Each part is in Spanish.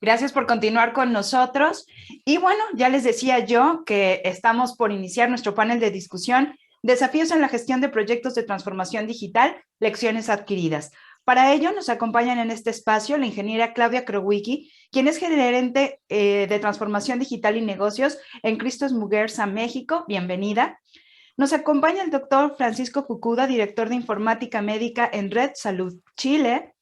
Gracias por continuar con nosotros. Y bueno, ya les decía yo que estamos por iniciar nuestro panel de discusión, Desafíos en la gestión de proyectos de transformación digital, lecciones adquiridas. Para ello nos acompañan en este espacio la ingeniera Claudia Krowicki, quien es gerente de transformación digital y negocios en Christos Muguerza, México. Bienvenida. Nos acompaña el doctor Francisco Fukuda, director de informática médica en Red Salud Chile.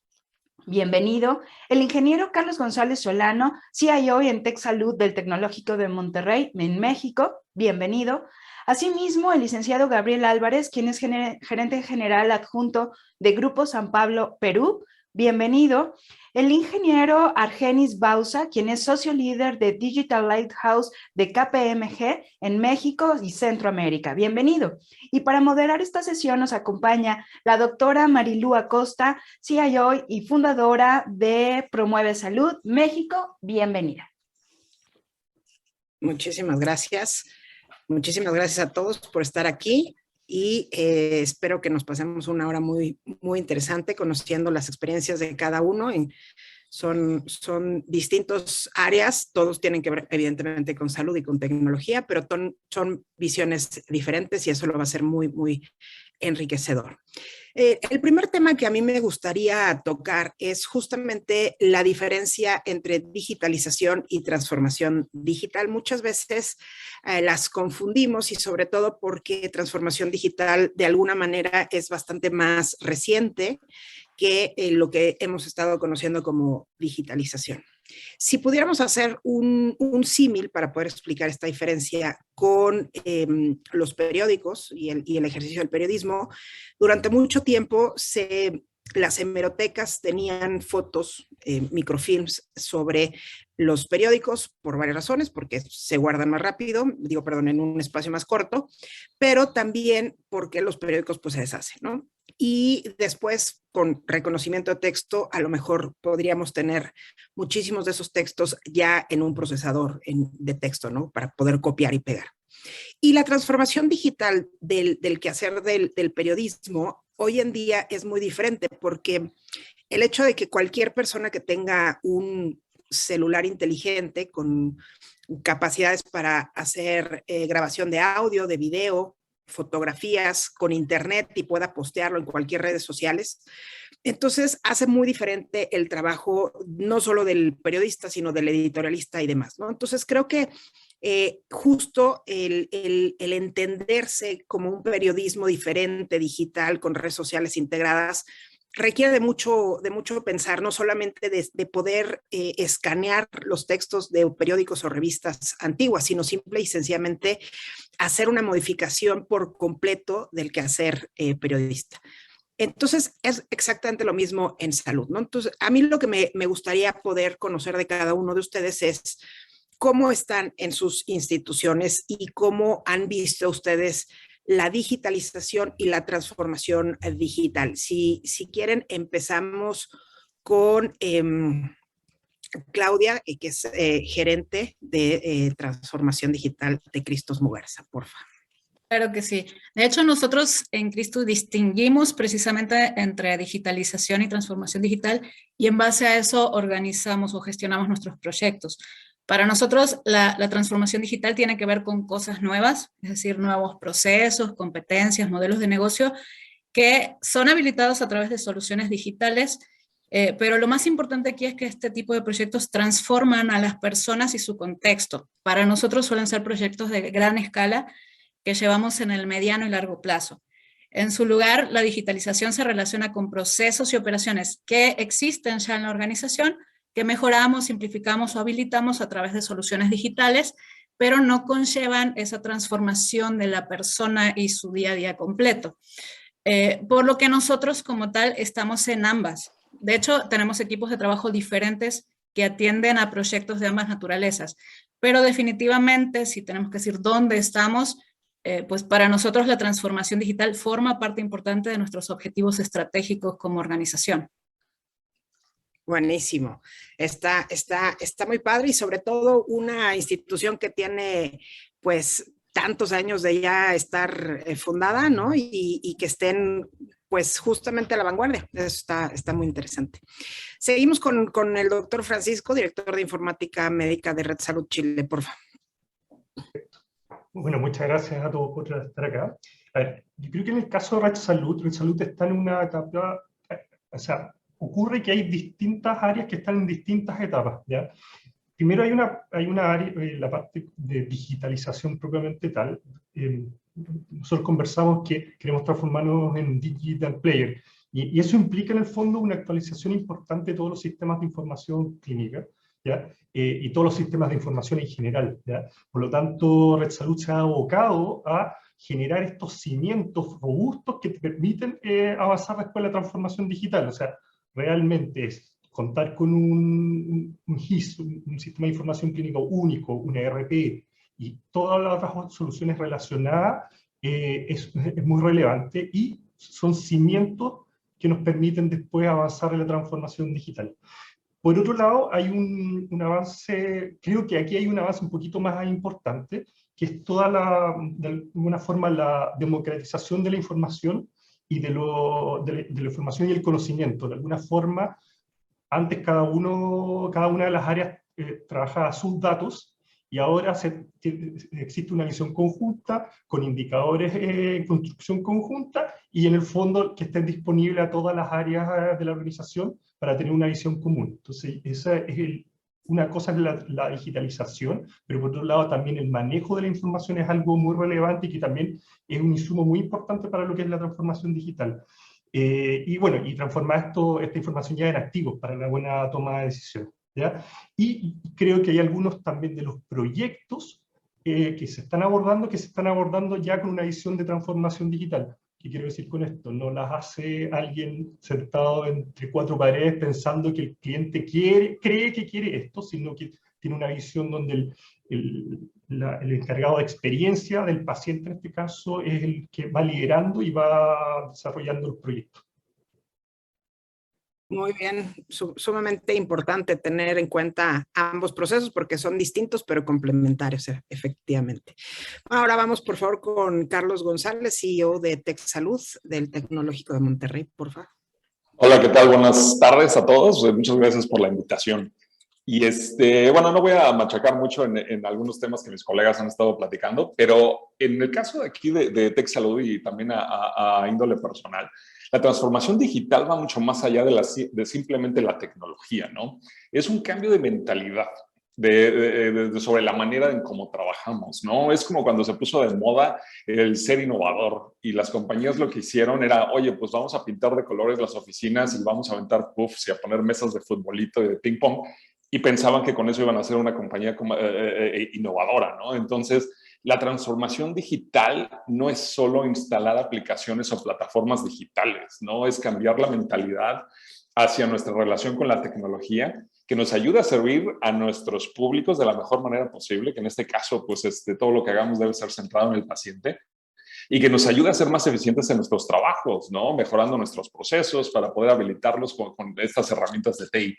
Bienvenido. El ingeniero Carlos González Solano, CIO en Tech Salud del Tecnológico de Monterrey, en México. Bienvenido. Asimismo, el licenciado Gabriel Álvarez, quien es gerente general adjunto de Grupo San Pablo, Perú. Bienvenido. El ingeniero Argenis Bausa, quien es socio líder de Digital Lighthouse de KPMG en México y Centroamérica. Bienvenido. Y para moderar esta sesión nos acompaña la doctora Marilú Acosta, CIO y fundadora de Promueve Salud México. Bienvenida. Muchísimas gracias. Muchísimas gracias a todos por estar aquí y espero que nos pasemos una hora muy interesante conociendo las experiencias de cada uno. Son distintas áreas, todos tienen que ver evidentemente con salud y con tecnología, pero son visiones diferentes y eso lo va a ser muy enriquecedor. El primer tema que a mí me gustaría tocar es justamente la diferencia entre digitalización y transformación digital. Muchas veces las confundimos y sobre todo porque transformación digital de alguna manera es bastante más reciente que lo que hemos estado conociendo como digitalización. Si pudiéramos hacer un símil para poder explicar esta diferencia con los periódicos y el ejercicio del periodismo, durante mucho tiempo las hemerotecas tenían fotos, microfilms sobre los periódicos por varias razones, porque se guardan más rápido, en un espacio más corto, pero también porque los periódicos pues se deshacen, ¿no? Y después, con reconocimiento de texto, a lo mejor podríamos tener muchísimos de esos textos ya en un procesador de texto, ¿no? Para poder copiar y pegar. Y la transformación digital del quehacer del periodismo hoy en día es muy diferente porque el hecho de que cualquier persona que tenga un celular inteligente con capacidades para hacer grabación de audio, de video, fotografías con internet y pueda postearlo en cualquier redes sociales. Entonces hace muy diferente el trabajo no solo del periodista, sino del editorialista y demás, ¿no? Entonces creo que justo el entenderse como un periodismo diferente, digital, con redes sociales integradas, requiere de mucho pensar, no solamente de poder escanear los textos de periódicos o revistas antiguas, sino simple y sencillamente hacer una modificación por completo del quehacer periodista. Entonces, es exactamente lo mismo en salud, ¿no? Entonces, a mí lo que me gustaría poder conocer de cada uno de ustedes es cómo están en sus instituciones y cómo han visto ustedes la digitalización y la transformación digital. Si quieren, empezamos con Claudia, que es gerente de transformación digital de Christos Muguerza, por favor. Claro que sí. De hecho, nosotros en Christos distinguimos precisamente entre digitalización y transformación digital y en base a eso organizamos o gestionamos nuestros proyectos. Para nosotros, la transformación digital tiene que ver con cosas nuevas, es decir, nuevos procesos, competencias, modelos de negocio que son habilitados a través de soluciones digitales, pero lo más importante aquí es que este tipo de proyectos transforman a las personas y su contexto. Para nosotros suelen ser proyectos de gran escala que llevamos en el mediano y largo plazo. En su lugar, la digitalización se relaciona con procesos y operaciones que existen ya en la organización, que mejoramos, simplificamos o habilitamos a través de soluciones digitales, pero no conllevan esa transformación de la persona y su día a día completo. Por lo que nosotros como tal estamos en ambas. De hecho, tenemos equipos de trabajo diferentes que atienden a proyectos de ambas naturalezas, pero definitivamente, si tenemos que decir dónde estamos, pues para nosotros la transformación digital forma parte importante de nuestros objetivos estratégicos como organización. Buenísimo. Está muy padre y sobre todo una institución que tiene pues tantos años de ya estar fundada, ¿no? Y que estén pues justamente a la vanguardia. Eso está muy interesante. Seguimos con el doctor Francisco, director de Informática Médica de Red Salud Chile, por favor. Bueno, muchas gracias a todos por estar acá. A ver, yo creo que en el caso de Red Salud está en una etapa, o sea, ocurre que hay distintas áreas que están en distintas etapas, ¿ya? Primero hay una área, la parte de digitalización propiamente tal. Nosotros conversamos que queremos transformarnos en digital player, y eso implica en el fondo una actualización importante de todos los sistemas de información clínica, ¿ya? Y todos los sistemas de información en general, ¿ya? Por lo tanto, Red Salud se ha abocado a generar estos cimientos robustos que te permiten avanzar después en la transformación digital. O sea, realmente es contar con un GIS, un sistema de información clínica único, una ERP, y todas las otras soluciones relacionadas, es muy relevante, y son cimientos que nos permiten después avanzar en la transformación digital. Por otro lado, hay un avance, creo que aquí hay un avance un poquito más importante, que es de alguna forma la democratización de la información y de la información y el conocimiento. De alguna forma, antes cada una de las áreas trabajaba sus datos, y ahora existe una visión conjunta, con indicadores en construcción conjunta, y en el fondo que estén disponibles a todas las áreas de la organización para tener una visión común. Entonces, esa es una cosa es la digitalización, pero por otro lado también el manejo de la información es algo muy relevante y que también es un insumo muy importante para lo que es la transformación digital. Y bueno, y transformar esta información ya en activos para una buena toma de decisiones, ¿ya? Y creo que hay algunos también de los proyectos que se están abordando ya con una visión de transformación digital. ¿Qué quiero decir con esto? No las hace alguien sentado entre cuatro paredes pensando que el cliente cree que quiere esto, sino que tiene una visión donde el encargado de experiencia del paciente, en este caso, es el que va liderando y va desarrollando el proyecto. Muy bien, sumamente importante tener en cuenta ambos procesos porque son distintos pero complementarios, efectivamente. Ahora vamos por favor con Carlos González, CEO de TechSalud del Tecnológico de Monterrey, por favor. Hola, ¿qué tal? Buenas tardes a todos. Muchas gracias por la invitación. Y bueno, no voy a machacar mucho en algunos temas que mis colegas han estado platicando, pero en el caso de aquí de TechSalud y también a índole personal, la transformación digital va mucho más allá de simplemente la tecnología, ¿no? Es un cambio de mentalidad sobre la manera en cómo trabajamos, ¿no? Es como cuando se puso de moda el ser innovador, y las compañías lo que hicieron era, oye, pues vamos a pintar de colores las oficinas y vamos a aventar puffs y a poner mesas de futbolito y de ping pong, y pensaban que con eso iban a ser una compañía innovadora, ¿no? Entonces, la transformación digital no es solo instalar aplicaciones o plataformas digitales, ¿no? Es cambiar la mentalidad hacia nuestra relación con la tecnología, que nos ayude a servir a nuestros públicos de la mejor manera posible, que en este caso, pues todo lo que hagamos debe ser centrado en el paciente, y que nos ayude a ser más eficientes en nuestros trabajos, ¿no? Mejorando nuestros procesos para poder habilitarlos con estas herramientas de TI.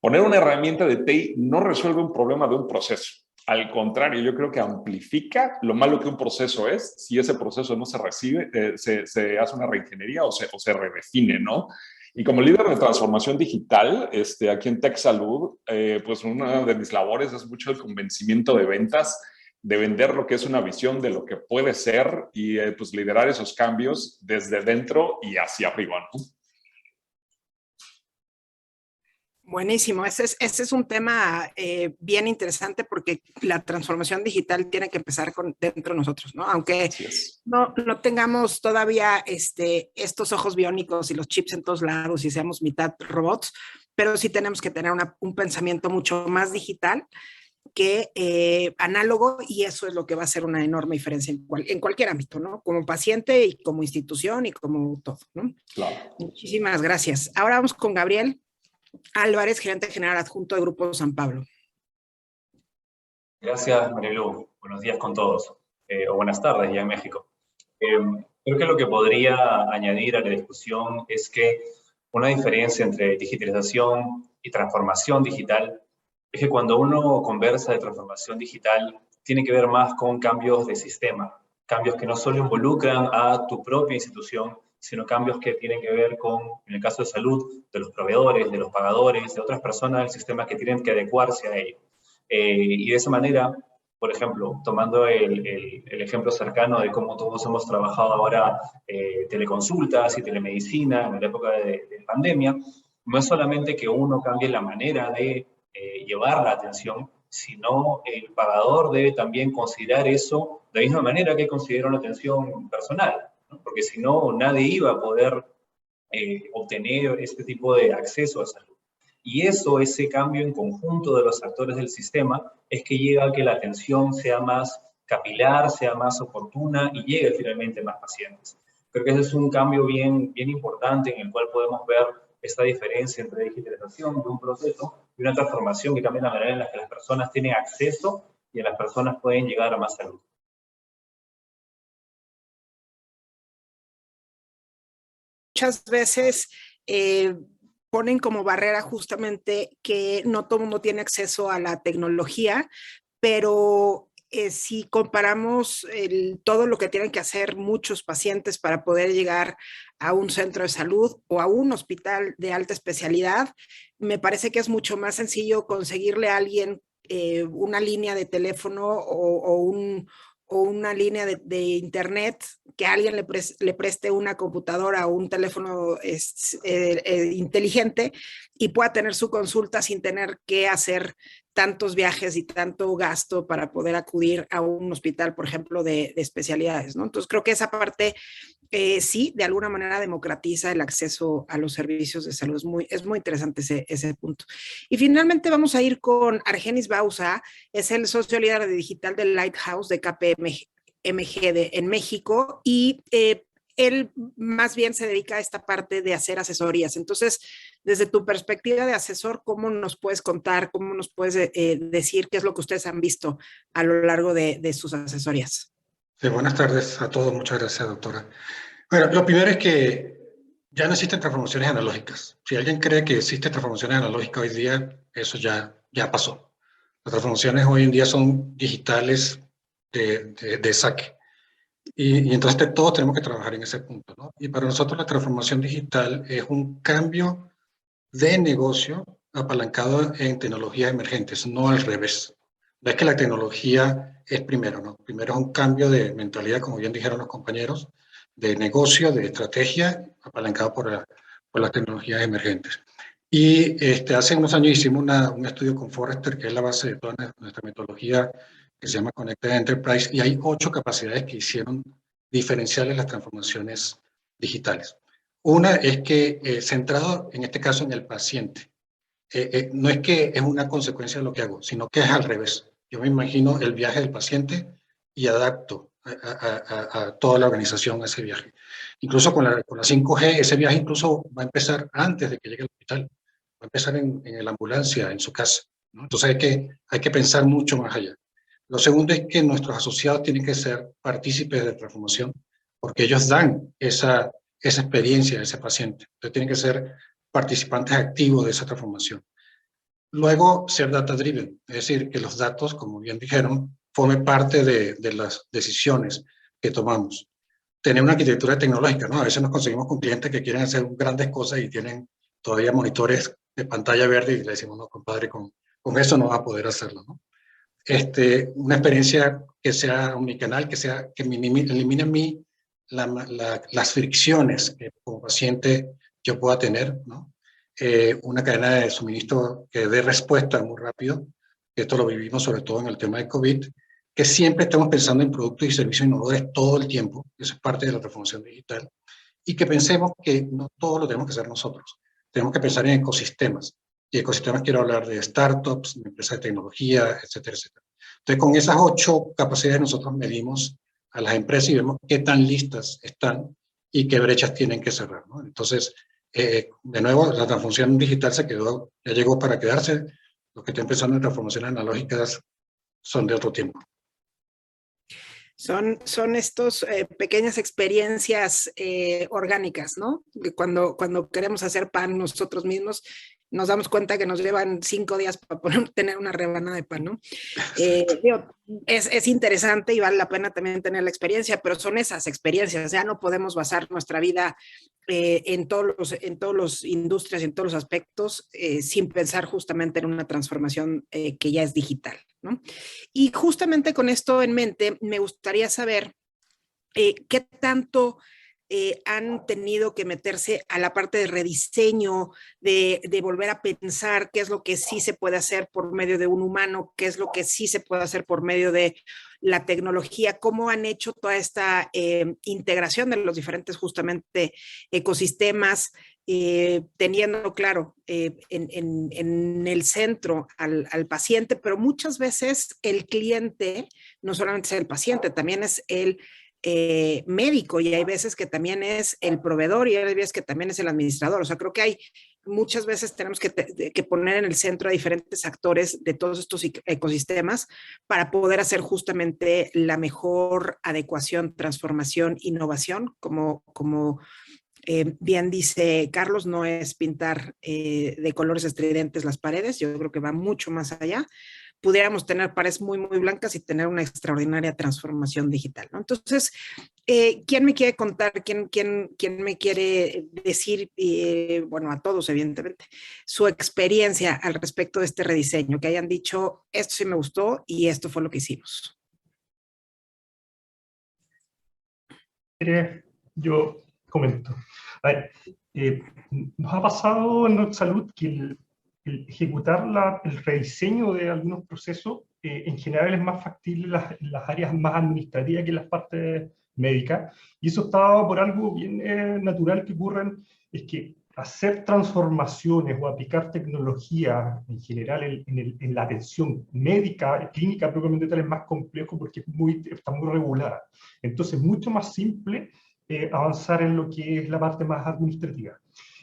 Poner una herramienta de TI no resuelve un problema de un proceso. Al contrario, yo creo que amplifica lo malo que un proceso es si ese proceso no se recibe, se hace una reingeniería o se redefine, ¿no? Y como líder de transformación digital, aquí en TechSalud, pues una de mis labores es mucho el convencimiento de ventas, de vender lo que es una visión de lo que puede ser y pues liderar esos cambios desde dentro y hacia arriba, ¿no? Buenísimo, ese es un tema bien interesante porque la transformación digital tiene que empezar dentro de nosotros, ¿no? Aunque no tengamos todavía estos ojos biónicos y los chips en todos lados y seamos mitad robots, pero sí tenemos que tener un pensamiento mucho más digital que análogo, y eso es lo que va a hacer una enorme diferencia en cualquier ámbito, ¿no? Como paciente y como institución y como todo, ¿no? Claro. Muchísimas gracias. Ahora vamos con Gabriel Álvarez, gerente general adjunto de Grupo San Pablo. Gracias, Marielu. Buenos días con todos, o buenas tardes ya en México. Creo que lo que podría añadir a la discusión es que una diferencia entre digitalización y transformación digital es que cuando uno conversa de transformación digital tiene que ver más con cambios de sistema, cambios que no solo involucran a tu propia institución, sino cambios que tienen que ver con, en el caso de salud, de los proveedores, de los pagadores, de otras personas del sistema que tienen que adecuarse a ello. Y de esa manera, por ejemplo, tomando el ejemplo cercano de cómo todos hemos trabajado ahora teleconsultas y telemedicina en la época de pandemia, no es solamente que uno cambie la manera de llevar la atención, sino el pagador debe también considerar eso de la misma manera que considera una atención personal, ¿no? Porque si no, nadie iba a poder obtener este tipo de acceso a salud. Y eso, ese cambio en conjunto de los actores del sistema, es que lleva a que la atención sea más capilar, sea más oportuna y llegue finalmente a más pacientes. Creo que ese es un cambio bien importante en el cual podemos ver esta diferencia entre digitalización de un proceso y una transformación que cambia la manera en la que las personas tienen acceso y las personas pueden llegar a más salud. Muchas veces ponen como barrera justamente que no todo el mundo tiene acceso a la tecnología, pero si comparamos todo lo que tienen que hacer muchos pacientes para poder llegar a un centro de salud o a un hospital de alta especialidad, me parece que es mucho más sencillo conseguirle a alguien una línea de teléfono o una línea de internet, que alguien le preste una computadora o un teléfono inteligente y pueda tener su consulta sin tener que hacer tantos viajes y tanto gasto para poder acudir a un hospital, por ejemplo, de especialidades, ¿no? Entonces creo que esa parte sí, de alguna manera democratiza el acceso a los servicios de salud. Es muy interesante ese punto. Y finalmente vamos a ir con Argenis Bauza, es el socio líder de digital del Lighthouse de KPMG en México, y él más bien se dedica a esta parte de hacer asesorías. Entonces, desde tu perspectiva de asesor, ¿cómo nos puedes contar, cómo nos puedes decir qué es lo que ustedes han visto a lo largo de sus asesorías? Sí, buenas tardes a todos. Muchas gracias, doctora. Bueno, lo primero es que ya no existen transformaciones analógicas. Si alguien cree que existen transformaciones analógicas hoy día, eso ya pasó. Las transformaciones hoy en día son digitales de saque. Y entonces todos tenemos que trabajar en ese punto, ¿no? Y para nosotros la transformación digital es un cambio de negocio apalancado en tecnologías emergentes, no al revés. No es que la tecnología es primero, ¿no? Primero es un cambio de mentalidad, como bien dijeron los compañeros, de negocio, de estrategia, apalancado por las tecnologías emergentes. Y hace unos años hicimos un estudio con Forrester, que es la base de toda nuestra metodología, que se llama Connected Enterprise, y hay 8 capacidades que hicieron diferenciales las transformaciones digitales. Una es que, centrado en este caso en el paciente, no es que es una consecuencia de lo que hago, sino que es al revés. Yo me imagino el viaje del paciente y adapto a toda la organización a ese viaje. Incluso con la 5G, ese viaje incluso va a empezar antes de que llegue al hospital. Va a empezar en la ambulancia, en su casa, ¿no? Entonces hay que pensar mucho más allá. Lo segundo es que nuestros asociados tienen que ser partícipes de transformación, porque ellos dan esa experiencia a ese paciente. Entonces tienen que ser participantes activos de esa transformación. Luego, ser data driven, es decir, que los datos, como bien dijeron, formen parte de las decisiones que tomamos. Tener una arquitectura tecnológica, ¿no? A veces nos conseguimos con clientes que quieren hacer grandes cosas y tienen todavía monitores de pantalla verde y le decimos, no, compadre, con eso no va a poder hacerlo, ¿no? Una experiencia que sea omnicanal, que elimine a mí las fricciones que como paciente yo pueda tener, ¿no? Una cadena de suministro que dé respuesta muy rápido. Esto lo vivimos sobre todo en el tema de COVID, que siempre estamos pensando en productos y servicios innovadores todo el tiempo. Eso es parte de la transformación digital. Y que pensemos que no todo lo tenemos que hacer nosotros. Tenemos que pensar en ecosistemas. Y ecosistemas quiero hablar de startups, de empresas de tecnología, etcétera, etcétera. Entonces, con esas 8 capacidades nosotros medimos a las empresas y vemos qué tan listas están y qué brechas tienen que cerrar, ¿no? Entonces, de nuevo, la transformación digital ya llegó para quedarse. Los que estén pensando en transformaciones analógicas son de otro tiempo. Son estos pequeñas experiencias orgánicas, ¿no? Cuando queremos hacer pan nosotros mismos nos damos cuenta que nos llevan 5 días para tener una rebanada de pan, ¿no? Es interesante y vale la pena también tener la experiencia, pero son esas experiencias, ya no podemos basar nuestra vida en todos los industrias y en todos los aspectos sin pensar justamente en una transformación que ya es digital, ¿no? Y justamente con esto en mente, me gustaría saber qué tanto han tenido que meterse a la parte de rediseño, de volver a pensar qué es lo que sí se puede hacer por medio de un humano, qué es lo que sí se puede hacer por medio de la tecnología, cómo han hecho toda esta integración de los diferentes justamente ecosistemas, teniendo claro en el centro al paciente, pero muchas veces el cliente no solamente es el paciente, también es el médico, y hay veces que también es el proveedor y hay veces que también es el administrador. O sea, creo que hay muchas veces tenemos que poner en el centro a diferentes actores de todos estos ecosistemas para poder hacer justamente la mejor adecuación, transformación, innovación, como bien dice Carlos, no es pintar de colores estridentes las paredes, yo creo que va mucho más allá. Pudiéramos tener paredes muy, muy blancas y tener una extraordinaria transformación digital, ¿no? Entonces, ¿quién me quiere contar? ¿Quién me quiere decir, bueno, a todos, evidentemente, su experiencia al respecto de este rediseño? Que hayan dicho, esto sí me gustó y esto fue lo que hicimos. Yo comento. A ver, nos ha pasado en salud que el ejecutar el rediseño de algunos procesos en general es más factible en las áreas más administrativas que en las partes médicas, y eso está dado por algo bien natural que ocurren, es que hacer transformaciones o aplicar tecnología en general en la atención médica, clínica propiamente tal, es más complejo porque está muy regulada. Entonces es mucho más simple avanzar en lo que es la parte más administrativa.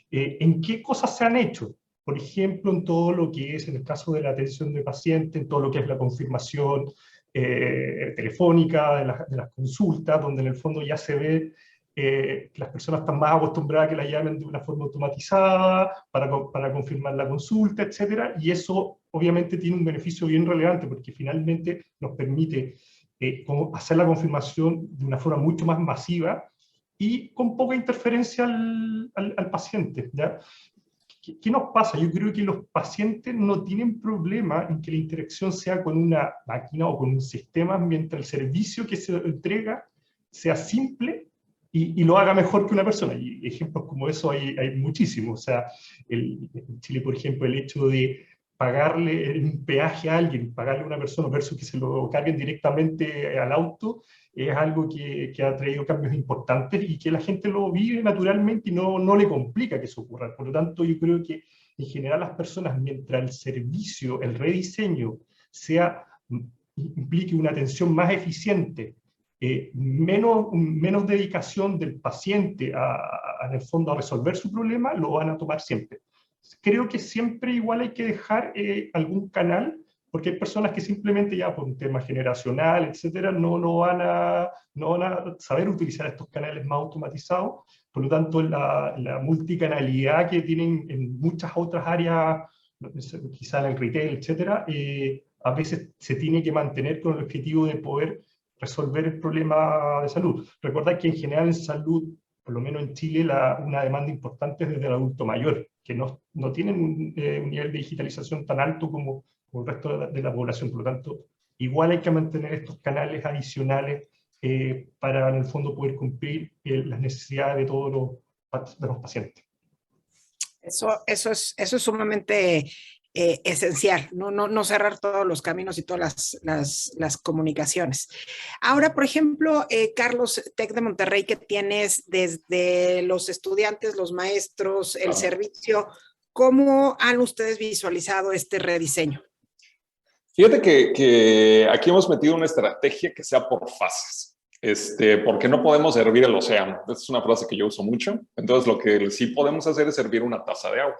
¿En qué cosas se han hecho? Por ejemplo, en todo lo que es, en el caso de la atención de pacientes, en todo lo que es la confirmación telefónica de las consultas, donde en el fondo ya se ve que las personas están más acostumbradas a que la llamen de una forma automatizada para confirmar la consulta, etcétera, y eso obviamente tiene un beneficio bien relevante porque finalmente nos permite hacer la confirmación de una forma mucho más masiva y con poca interferencia al paciente, ¿ya? ¿Qué nos pasa? Yo creo que los pacientes no tienen problema en que la interacción sea con una máquina o con un sistema, mientras el servicio que se entrega sea simple y lo haga mejor que una persona. Y ejemplos como eso hay muchísimos. O sea, en Chile, por ejemplo, el hecho de pagarle un peaje a alguien, pagarle a una persona versus que se lo carguen directamente al auto, es algo que ha traído cambios importantes y que la gente lo vive naturalmente y no le complica que eso ocurra. Por lo tanto, yo creo que en general las personas, mientras el servicio, el rediseño, implique una atención más eficiente, menos dedicación del paciente en el fondo a resolver su problema, lo van a tomar siempre. Creo que siempre igual hay que dejar algún canal, porque hay personas que simplemente ya por un tema generacional, etcétera, no van a saber utilizar estos canales más automatizados. Por lo tanto, la multicanalidad que tienen en muchas otras áreas, quizá en el retail, etcétera, a veces se tiene que mantener con el objetivo de poder resolver el problema de salud. Recordad que en general en salud, por lo menos en Chile, una demanda importante es desde el adulto mayor, que no tienen un nivel de digitalización tan alto como el resto de la población. Por lo tanto, igual hay que mantener estos canales adicionales para, en el fondo, poder cumplir las necesidades de todos los pacientes. Eso es sumamente esencial, no cerrar todos los caminos y todas las comunicaciones. Ahora, por ejemplo, Carlos, TEC de Monterrey, que tienes desde los estudiantes, los maestros, el servicio, ¿cómo han ustedes visualizado este rediseño? Fíjate que aquí hemos metido una estrategia que sea por fases. Porque no podemos hervir el océano. Esta es una frase que yo uso mucho. Entonces, lo que sí podemos hacer es hervir una taza de agua.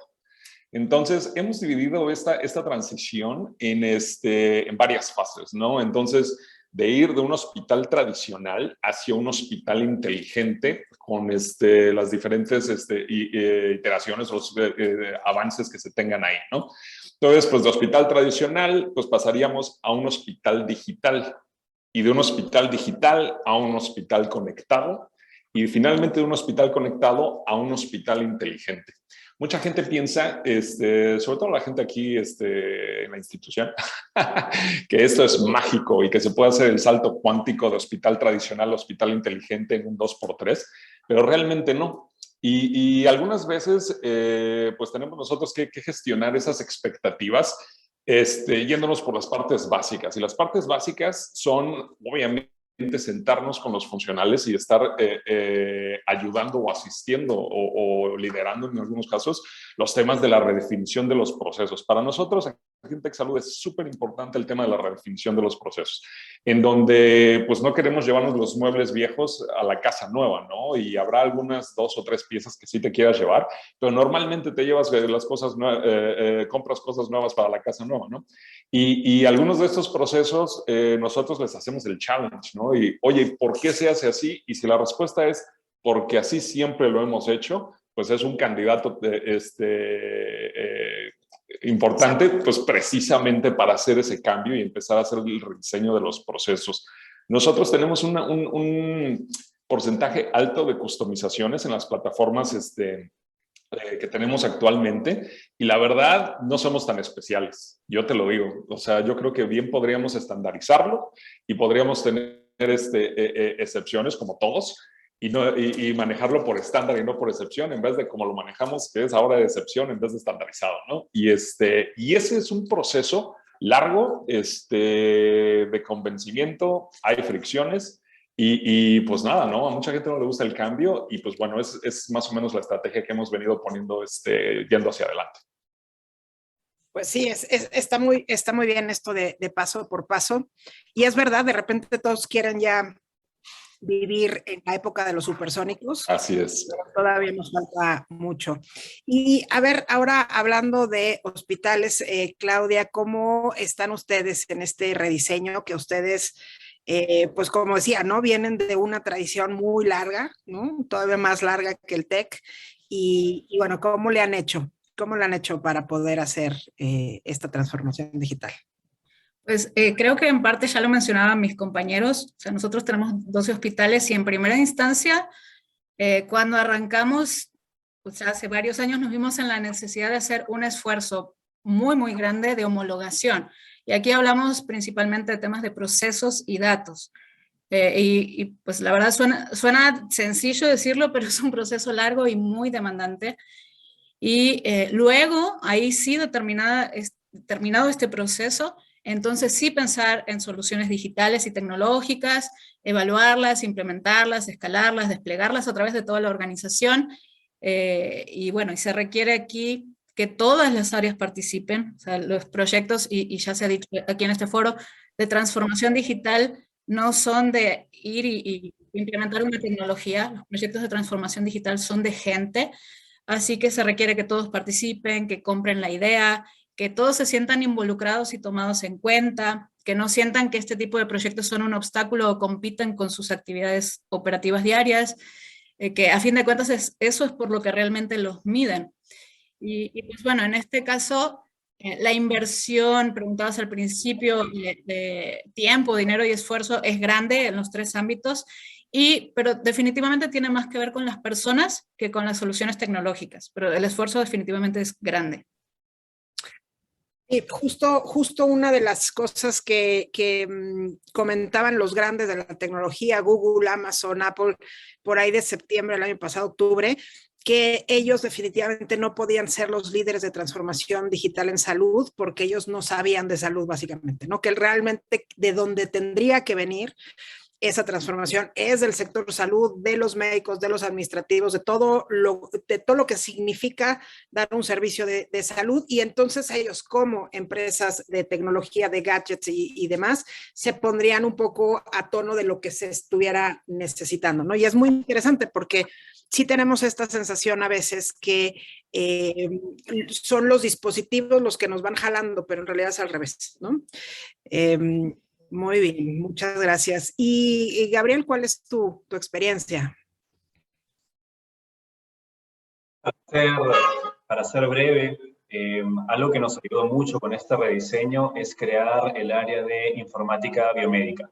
Entonces, hemos dividido esta transición en varias fases, ¿no? Entonces, de ir de un hospital tradicional hacia un hospital inteligente con las diferentes iteraciones o avances que se tengan ahí, ¿no? Entonces, pues de hospital tradicional, pues pasaríamos a un hospital digital y de un hospital digital a un hospital conectado y finalmente de un hospital conectado a un hospital inteligente. Mucha gente piensa, sobre todo la gente aquí en la institución, que esto es mágico y que se puede hacer el salto cuántico de hospital tradicional a hospital inteligente en un 2x3, pero realmente no. Y algunas veces, pues tenemos nosotros que gestionar esas expectativas, yéndonos por las partes básicas. Y las partes básicas son, obviamente, sentarnos con los funcionales y estar ayudando o asistiendo o liderando en algunos casos los temas de la redefinición de los procesos. Para nosotros, en Gintec Salud es súper importante el tema de la redefinición de los procesos, en donde pues no queremos llevarnos los muebles viejos a la casa nueva, ¿no? Y habrá algunas 2 o 3 piezas que sí te quieras llevar, pero normalmente te llevas las cosas, compras cosas nuevas para la casa nueva, ¿no? Y algunos de estos procesos nosotros les hacemos el challenge, ¿no? Y, oye, ¿por qué se hace así? Y si la respuesta es porque así siempre lo hemos hecho, pues es un candidato importante, pues precisamente para hacer ese cambio y empezar a hacer el rediseño de los procesos. Nosotros tenemos un porcentaje alto de customizaciones en las plataformas que tenemos actualmente y la verdad no somos tan especiales, yo te lo digo, o sea, yo creo que bien podríamos estandarizarlo y podríamos tener excepciones como todos y manejarlo por estándar y no por excepción, en vez de como lo manejamos, que es ahora de excepción en vez de estandarizado, ¿no? Y ese es un proceso largo de convencimiento, hay fricciones y pues nada, ¿no? A mucha gente no le gusta el cambio y pues bueno, es más o menos la estrategia que hemos venido poniendo yendo hacia adelante. Pues sí, está muy bien esto de paso por paso. Y es verdad, de repente todos quieren ya vivir en la época de los supersónicos. Así es. Pero todavía nos falta mucho. Y a ver, ahora hablando de hospitales, Claudia, ¿cómo están ustedes en este rediseño que ustedes, pues como decía, ¿no? Vienen de una tradición muy larga, ¿no? Todavía más larga que el TEC. Y bueno, ¿cómo le han hecho? ¿Cómo lo han hecho para poder hacer esta transformación digital? Pues creo que en parte ya lo mencionaban mis compañeros, o sea, nosotros tenemos 12 hospitales y en primera instancia, cuando arrancamos, o sea, hace varios años nos vimos en la necesidad de hacer un esfuerzo muy, muy grande de homologación. Y aquí hablamos principalmente de temas de procesos y datos. Y pues la verdad suena sencillo decirlo, pero es un proceso largo y muy demandante. Y luego, ahí sí terminado este proceso, entonces sí pensar en soluciones digitales y tecnológicas, evaluarlas, implementarlas, escalarlas, desplegarlas a través de toda la organización. Y bueno, y se requiere aquí que todas las áreas participen, o sea, los proyectos, y ya se ha dicho aquí en este foro, de transformación digital no son de ir y implementar una tecnología, los proyectos de transformación digital son de gente, así que se requiere que todos participen, que compren la idea, que todos se sientan involucrados y tomados en cuenta, que no sientan que este tipo de proyectos son un obstáculo o compiten con sus actividades operativas diarias, que a fin de cuentas eso es por lo que realmente los miden. Y pues bueno, en este caso, la inversión, preguntabas al principio, de tiempo, dinero y esfuerzo es grande en los 3 ámbitos, pero definitivamente tiene más que ver con las personas que con las soluciones tecnológicas, pero el esfuerzo definitivamente es grande. Y justo una de las cosas que comentaban los grandes de la tecnología, Google, Amazon, Apple, por ahí de septiembre del año pasado, octubre, que ellos definitivamente no podían ser los líderes de transformación digital en salud porque ellos no sabían de salud básicamente, ¿no? Que realmente de donde tendría que venir esa transformación es del sector salud, de los médicos, de los administrativos, de todo lo que significa dar un servicio de salud. Y entonces ellos, como empresas de tecnología, de gadgets y demás, se pondrían un poco a tono de lo que se estuviera necesitando, ¿no? Y es muy interesante porque sí tenemos esta sensación a veces que son los dispositivos los que nos van jalando, pero en realidad es al revés, ¿no? Muy bien, muchas gracias. Y Gabriel, ¿cuál es tu experiencia? Para ser breve, algo que nos ayudó mucho con este rediseño es crear el área de informática biomédica.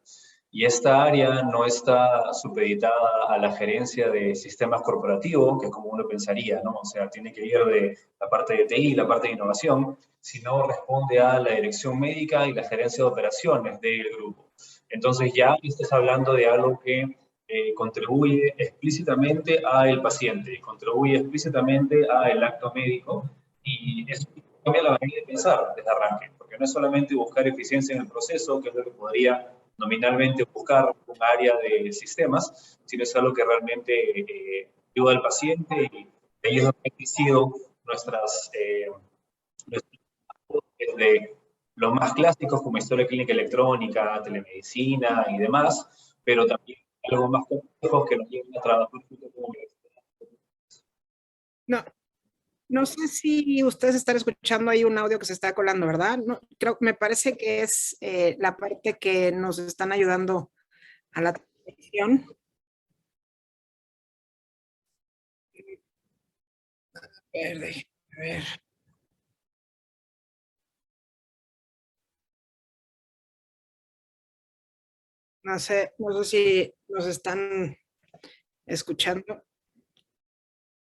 Y esta área no está supeditada a la gerencia de sistemas corporativos, que es como uno pensaría, ¿no? O sea, tiene que ir de la parte de TI, la parte de innovación, sino responde a la dirección médica y la gerencia de operaciones del grupo. Entonces ya estás hablando de algo que contribuye explícitamente al paciente, contribuye explícitamente al acto médico, y eso cambia la manera de pensar desde arranque, porque no es solamente buscar eficiencia en el proceso, que es lo que podría nominalmente buscar un área de sistemas, sino es algo que realmente ayuda al paciente, y ahí es donde han crecido nuestras desde los más clásicos como historia clínica electrónica, telemedicina y demás, pero también algo más complejos que nos llevan a trabajar junto con No, no sé si ustedes están escuchando ahí un audio que se está colando, ¿verdad? No, creo, me parece que es la parte que nos están ayudando a la transmisión. A ver. No sé si nos están escuchando.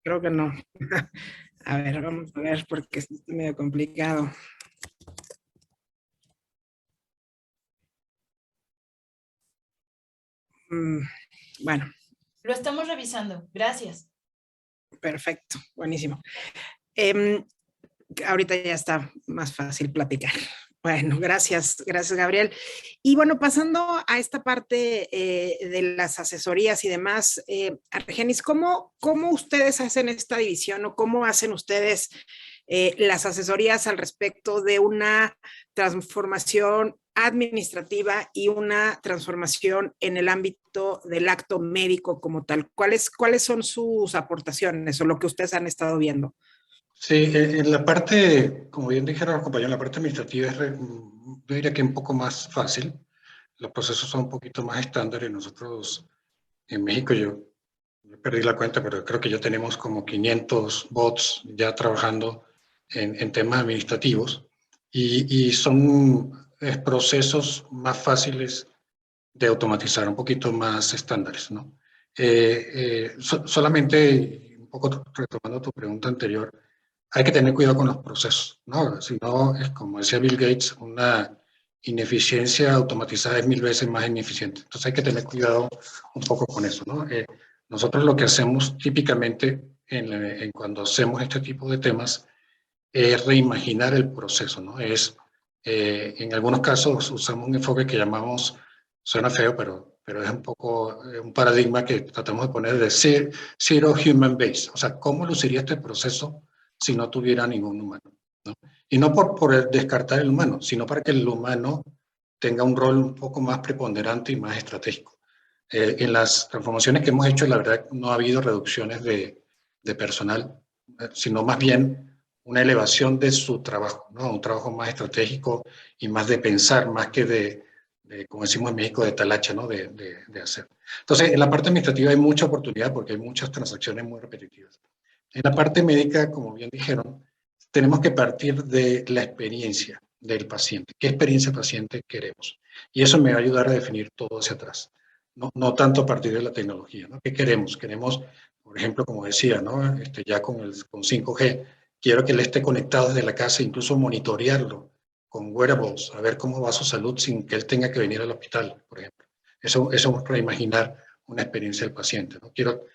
Creo que no. A ver, vamos a ver porque está medio complicado. Bueno. Lo estamos revisando. Gracias. Perfecto, buenísimo. Ahorita ya está más fácil platicar. Bueno, gracias Gabriel. Y bueno, pasando a esta parte de las asesorías y demás, Argenis, ¿cómo ustedes hacen esta división o cómo hacen ustedes las asesorías al respecto de una transformación administrativa y una transformación en el ámbito del acto médico como tal? ¿Cuáles son sus aportaciones o lo que ustedes han estado viendo? Sí, en la parte, como bien dijeron los compañeros, la parte administrativa es, yo diría que un poco más fácil. Los procesos son un poquito más estándar y nosotros en México, yo perdí la cuenta, pero creo que ya tenemos como 500 bots ya trabajando en temas administrativos y son procesos más fáciles de automatizar, un poquito más estándares, ¿no? Solamente, un poco retomando tu pregunta anterior, hay que tener cuidado con los procesos, ¿no? Si no, es como decía Bill Gates, una ineficiencia automatizada es 1000 veces más ineficiente. Entonces hay que tener cuidado un poco con eso, ¿no? Nosotros lo que hacemos típicamente cuando hacemos este tipo de temas es reimaginar el proceso, ¿no? En algunos casos usamos un enfoque que llamamos, suena feo, pero es un poco un paradigma que tratamos de poner de zero human base. O sea, ¿cómo luciría este proceso si no tuviera ningún humano, ¿no? Y no por descartar el humano, sino para que el humano tenga un rol un poco más preponderante y más estratégico. En las transformaciones que hemos hecho, la verdad, no ha habido reducciones de personal, sino más bien una elevación de su trabajo, ¿no? Un trabajo más estratégico y más de pensar, más que como decimos en México, de talacha, ¿no? De hacer. Entonces, en la parte administrativa hay mucha oportunidad porque hay muchas transacciones muy repetitivas. En la parte médica, como bien dijeron, tenemos que partir de la experiencia del paciente. ¿Qué experiencia paciente queremos? Y eso me va a ayudar a definir todo hacia atrás. No tanto a partir de la tecnología, ¿no? ¿Qué queremos? Queremos, por ejemplo, como decía, ¿no? Ya con 5G, quiero que él esté conectado desde la casa, incluso monitorearlo con wearables, a ver cómo va su salud sin que él tenga que venir al hospital, por ejemplo. Eso es reimaginar una experiencia del paciente, ¿no? Quiero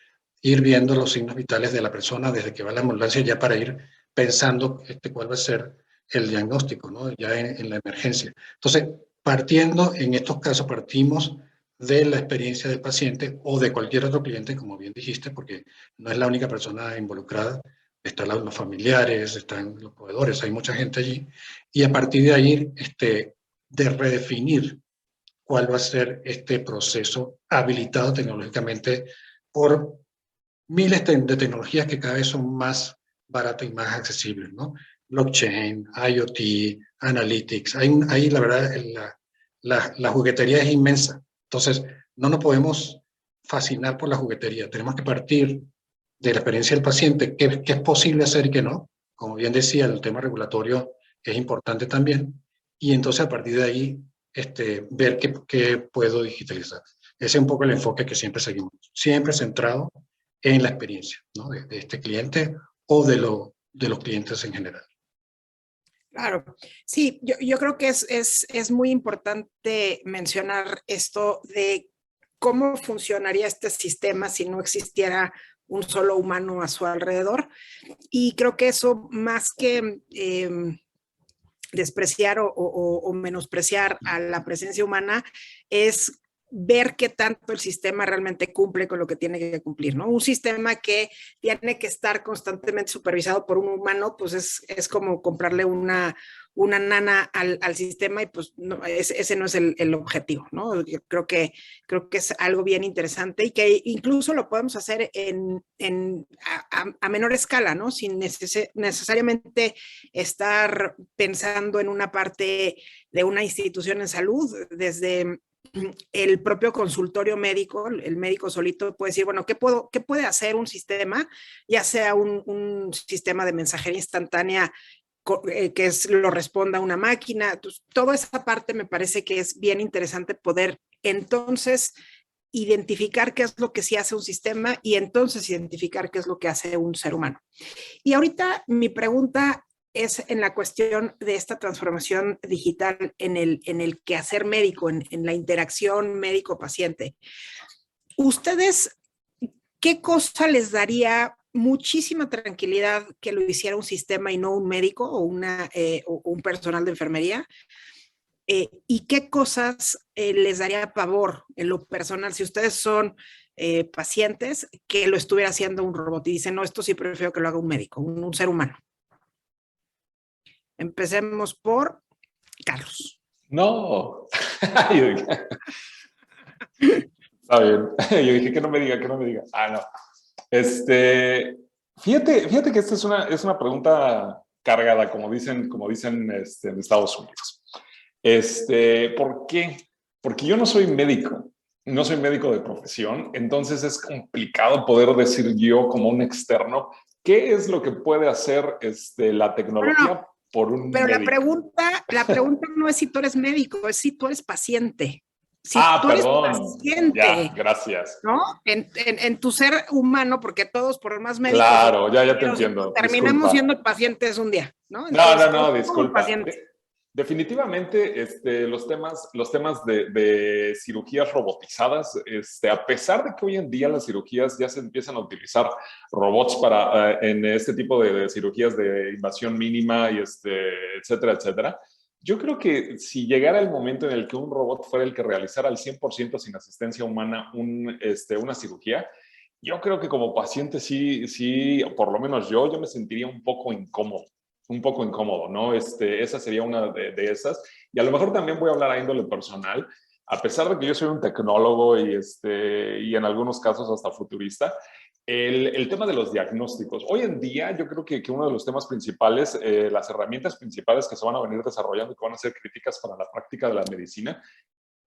ir viendo los signos vitales de la persona desde que va a la ambulancia ya para ir pensando cuál va a ser el diagnóstico, ¿no? Ya en la emergencia. Entonces, partiendo, en estos casos partimos de la experiencia del paciente o de cualquier otro cliente, como bien dijiste, porque no es la única persona involucrada, están los familiares, están los proveedores, hay mucha gente allí, y a partir de ahí, de redefinir cuál va a ser este proceso habilitado tecnológicamente por miles de tecnologías que cada vez son más baratas y más accesibles, ¿no? Blockchain, IoT, Analytics. Ahí la verdad, la juguetería es inmensa. Entonces, no nos podemos fascinar por la juguetería. Tenemos que partir de la experiencia del paciente, qué es posible hacer y qué no. Como bien decía, el tema regulatorio es importante también. Y entonces, a partir de ahí, ver qué puedo digitalizar. Ese es un poco el enfoque que siempre seguimos. Siempre centrado en la experiencia, ¿no? de este cliente o de los clientes en general. Claro, sí, yo creo que es muy importante mencionar esto de cómo funcionaría este sistema si no existiera un solo humano a su alrededor. Y creo que eso, más que despreciar o menospreciar a la presencia humana, es ver qué tanto el sistema realmente cumple con lo que tiene que cumplir, ¿no? Un sistema que tiene que estar constantemente supervisado por un humano, pues es como comprarle una nana al sistema y pues no, ese no es el objetivo, ¿no? Yo creo que es algo bien interesante y que incluso lo podemos hacer a menor escala, ¿no? Sin necesariamente estar pensando en una parte de una institución en salud. Desde el propio consultorio médico, el médico solito puede decir, bueno, ¿qué puede hacer un sistema? Ya sea un sistema de mensajería instantánea que lo responda una máquina. Entonces, toda esa parte me parece que es bien interesante poder entonces identificar qué es lo que sí hace un sistema y entonces identificar qué es lo que hace un ser humano. Y ahorita mi pregunta es en la cuestión de esta transformación digital en el quehacer médico, en la interacción médico-paciente. ¿Ustedes qué cosa les daría muchísima tranquilidad que lo hiciera un sistema y no un médico o un personal de enfermería? ¿Y qué cosas les daría pavor en lo personal si ustedes son pacientes que lo estuviera haciendo un robot y dicen, no, esto sí prefiero que lo haga un médico, un ser humano? Empecemos por Carlos. No. Está bien. Yo dije que no me diga, que no me diga. Ah, no. Fíjate que esta es una pregunta cargada, como dicen en Estados Unidos. ¿Por qué? Porque yo no soy médico de profesión, entonces es complicado poder decir yo como un externo qué es lo que puede hacer la tecnología por un Pero médico. la pregunta no es si tú eres médico, es si tú eres paciente. Si tú perdón. eres paciente, ya, gracias. ¿no? En tu ser humano, porque todos, por más médicos, claro, ya te entiendo. Terminamos Disculpa. siendo pacientes un día, ¿no? Entonces, No, disculpa. Pacientes. Definitivamente, los temas de cirugías robotizadas, a pesar de que hoy en día las cirugías ya se empiezan a utilizar robots en este tipo de cirugías de invasión mínima y etcétera, etcétera. Yo creo que si llegara el momento en el que un robot fuera el que realizara al 100% sin asistencia humana una cirugía, yo creo que como paciente sí, por lo menos yo me sentiría un poco incómodo, ¿no? Esa sería una de esas. Y a lo mejor también voy a hablar a índole personal, a pesar de que yo soy un tecnólogo y en algunos casos hasta futurista, el tema de los diagnósticos. Hoy en día yo creo que uno de los temas principales, las herramientas principales que se van a venir desarrollando y que van a ser críticas para la práctica de la medicina,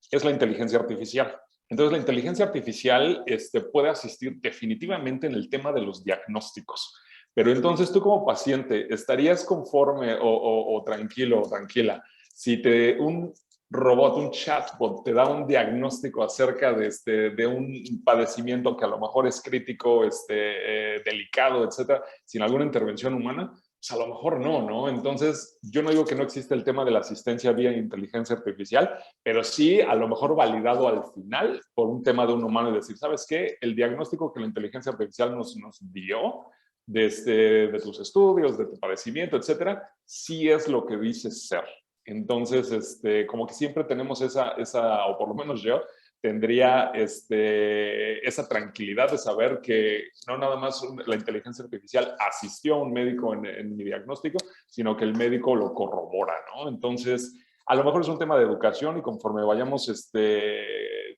es la inteligencia artificial. Entonces, la inteligencia artificial puede asistir definitivamente en el tema de los diagnósticos. Pero entonces tú como paciente, ¿estarías conforme o tranquilo o tranquila si un robot, un chatbot, te da un diagnóstico acerca de un padecimiento que a lo mejor es crítico, delicado, etcétera, sin alguna intervención humana? Pues a lo mejor no. Entonces, yo no digo que no existe el tema de la asistencia vía inteligencia artificial, pero sí a lo mejor validado al final por un tema de un humano y decir, ¿sabes qué? El diagnóstico que la inteligencia artificial nos dio de tus estudios, de tu padecimiento, etcétera, sí es lo que dice ser. Entonces, como que siempre tenemos o por lo menos yo, tendría esa tranquilidad de saber que no nada más la inteligencia artificial asistió a un médico en mi diagnóstico, sino que el médico lo corrobora, ¿no? Entonces, a lo mejor es un tema de educación y conforme vayamos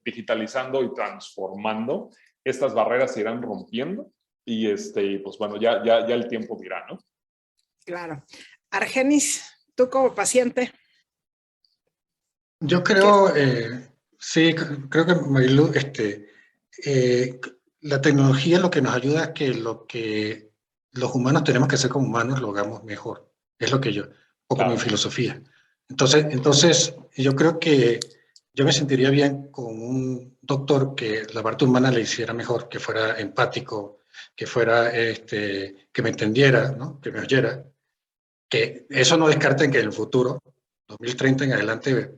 digitalizando y transformando, estas barreras se irán rompiendo y pues bueno, ya el tiempo dirá, ¿no? Claro. Argenis, tú como paciente. Yo creo, sí, creo que Marilu, la tecnología lo que nos ayuda es que lo que los humanos tenemos que hacer como humanos lo hagamos mejor. Es lo que yo, un poco mi Claro. filosofía. Entonces, yo creo que yo me sentiría bien con un doctor que la parte humana le hiciera mejor, que fuera empático, que fuera, que me entendiera, ¿no? Que me oyera. Que eso no descarta en que en el futuro, 2030 en adelante,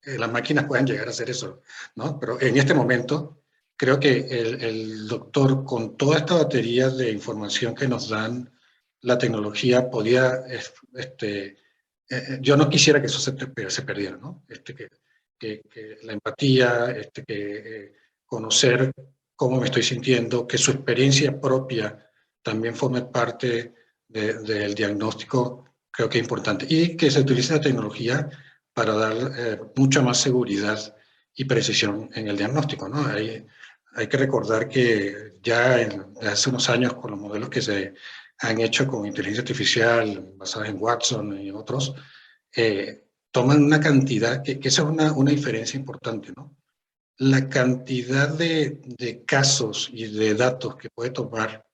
las máquinas puedan llegar a hacer eso, ¿no? Pero en este momento, creo que el doctor, con toda esta batería de información que nos dan la tecnología, podía, yo no quisiera que eso se perdiera, ¿no? Que la empatía, conocer cómo me estoy sintiendo, que su experiencia propia también forme parte del diagnóstico, creo que es importante. Y que se utilice la tecnología para dar mucha más seguridad y precisión en el diagnóstico, ¿no? Hay que recordar que ya hace unos años, con los modelos que se han hecho con inteligencia artificial, basados en Watson y otros, toman una cantidad, que esa es una diferencia importante, ¿no? La cantidad de casos y de datos que puede tomar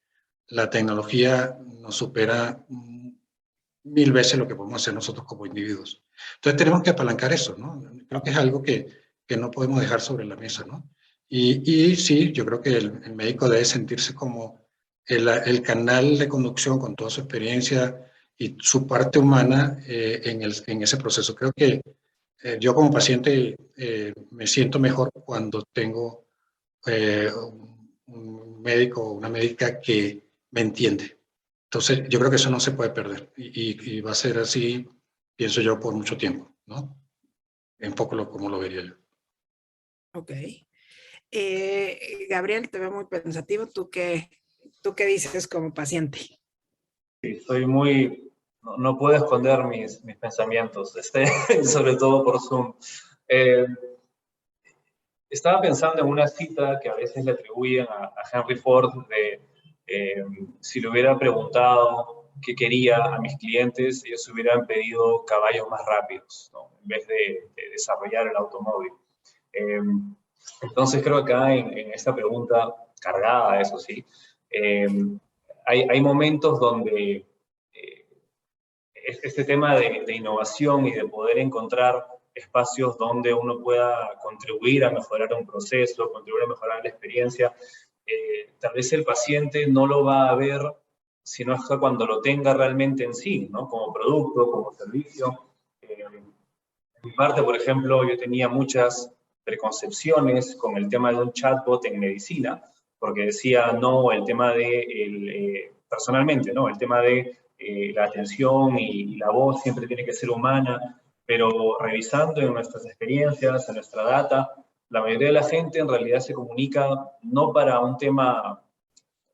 la tecnología nos supera 1000 veces lo que podemos hacer nosotros como individuos. Entonces tenemos que apalancar eso, ¿no? Creo que es algo que no podemos dejar sobre la mesa, ¿no? Y sí, yo creo que el médico debe sentirse como el canal de conducción con toda su experiencia y su parte humana en ese proceso. Creo que yo como paciente me siento mejor cuando tengo un médico o una médica que me entiende. Entonces, yo creo que eso no se puede perder y va a ser así, pienso yo, por mucho tiempo, ¿no? Un poco como lo vería yo. Ok. Gabriel, te veo muy pensativo. ¿Tú qué dices como paciente? Sí, estoy muy... No puedo esconder mis pensamientos, sobre todo por Zoom. Estaba pensando en una cita que a veces le atribuyen a Henry Ford de si le hubiera preguntado qué quería a mis clientes, ellos hubieran pedido caballos más rápidos, ¿no? En vez de desarrollar el automóvil. Entonces creo que acá en esta pregunta, cargada, eso sí, hay momentos donde este tema de innovación y de poder encontrar espacios donde uno pueda contribuir a mejorar un proceso, contribuir a mejorar la experiencia, tal vez el paciente no lo va a ver sino hasta cuando lo tenga realmente en sí, ¿no? Como producto, como servicio. En mi parte, por ejemplo, yo tenía muchas preconcepciones con el tema de un chatbot en medicina, porque decía, no, el tema de, personalmente, ¿no? El tema de la atención y la voz siempre tiene que ser humana, pero revisando en nuestras experiencias, en nuestra data, la mayoría de la gente en realidad se comunica no para un tema,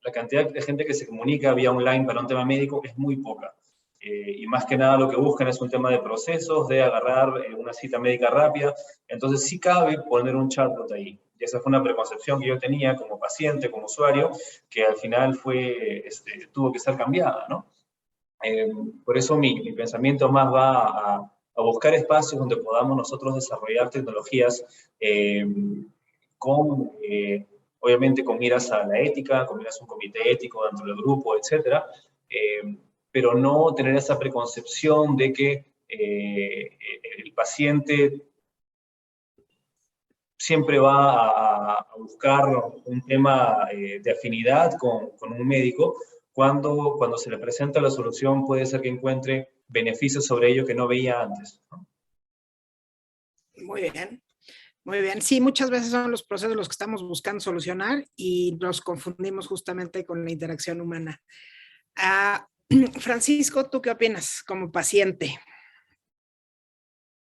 la cantidad de gente que se comunica vía online para un tema médico es muy poca. Y más que nada lo que buscan es un tema de procesos, de agarrar una cita médica rápida. Entonces sí cabe poner un chatbot ahí. Y esa fue una preconcepción que yo tenía como paciente, como usuario, que al final tuvo que ser cambiada, ¿no? Por eso mi pensamiento más va a buscar espacios donde podamos nosotros desarrollar tecnologías con, obviamente con miras a la ética, con miras a un comité ético dentro del grupo, etc. Pero no tener esa preconcepción de que el paciente siempre va a buscar un tema de afinidad con un médico, cuando se le presenta la solución puede ser que encuentre beneficios sobre ello que no veía antes, ¿no? Muy bien. Muy bien. Sí, muchas veces son los procesos los que estamos buscando solucionar y nos confundimos justamente con la interacción humana. Francisco, ¿tú qué opinas como paciente?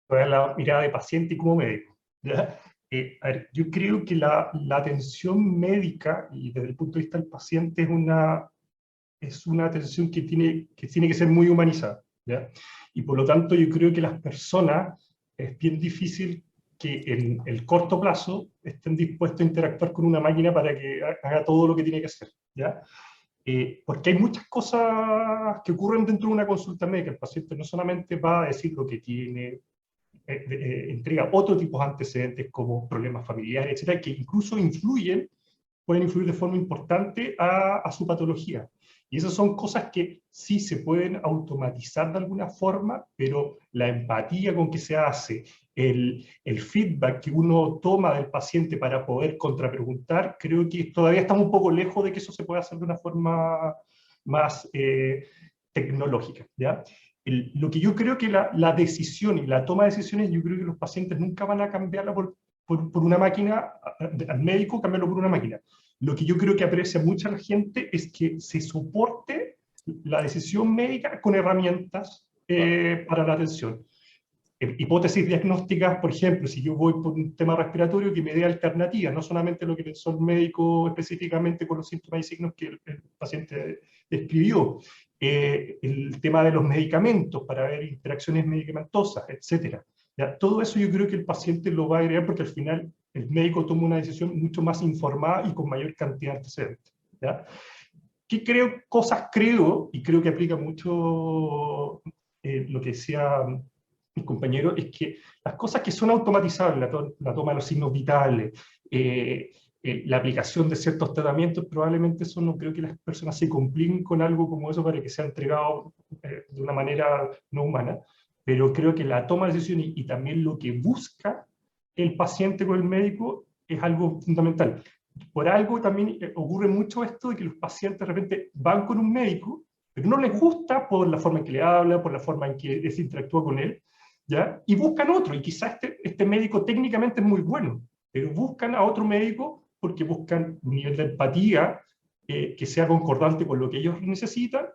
Toda la mirada de paciente y como médico, ¿ya? A ver, yo creo que la atención médica, y desde el punto de vista del paciente, es una atención que tiene que ser muy humanizada, ¿ya? Y por lo tanto yo creo que las personas, es bien difícil que en el corto plazo estén dispuestos a interactuar con una máquina para que haga todo lo que tiene que hacer, ¿ya? Porque hay muchas cosas que ocurren dentro de una consulta médica. El paciente no solamente va a decir lo que tiene, entrega otro tipo de antecedentes como problemas familiares, etcétera, que incluso pueden influir de forma importante a su patología. Y esas son cosas que sí se pueden automatizar de alguna forma, pero la empatía con que se hace, el feedback que uno toma del paciente para poder contrapreguntar, creo que todavía estamos un poco lejos de que eso se pueda hacer de una forma más tecnológica, ¿ya? Lo que yo creo que la decisión y la toma de decisiones, yo creo que los pacientes nunca van a cambiarla por una máquina, al médico cambiarlo por una máquina. Lo que yo creo que aprecia mucha la gente es que se soporte la decisión médica con herramientas para la atención. Hipótesis diagnósticas, por ejemplo, si yo voy por un tema respiratorio, que me dé alternativas, no solamente lo que pensó el médico específicamente con los síntomas y signos que el paciente describió, el tema de los medicamentos para ver interacciones medicamentosas, etcétera. ¿Ya? Todo eso yo creo que el paciente lo va a agregar porque al final el médico toma una decisión mucho más informada y con mayor cantidad de antecedentes. ¿Ya? ¿Qué cosas creo, y creo que aplica mucho lo que decía mi compañero, es que las cosas que son automatizables, la toma de los signos vitales, la aplicación de ciertos tratamientos, probablemente eso no creo que las personas se compliquen con algo como eso para que sea entregado de una manera no humana, pero creo que la toma de decisiones y también lo que busca el paciente con el médico es algo fundamental. Por algo también ocurre mucho esto de que los pacientes de repente van con un médico, pero no les gusta por la forma en que le habla, por la forma en que se interactúa con él, ¿ya? Y buscan otro, y quizás este médico técnicamente es muy bueno, pero buscan a otro médico porque buscan un nivel de empatía que sea concordante con lo que ellos necesitan,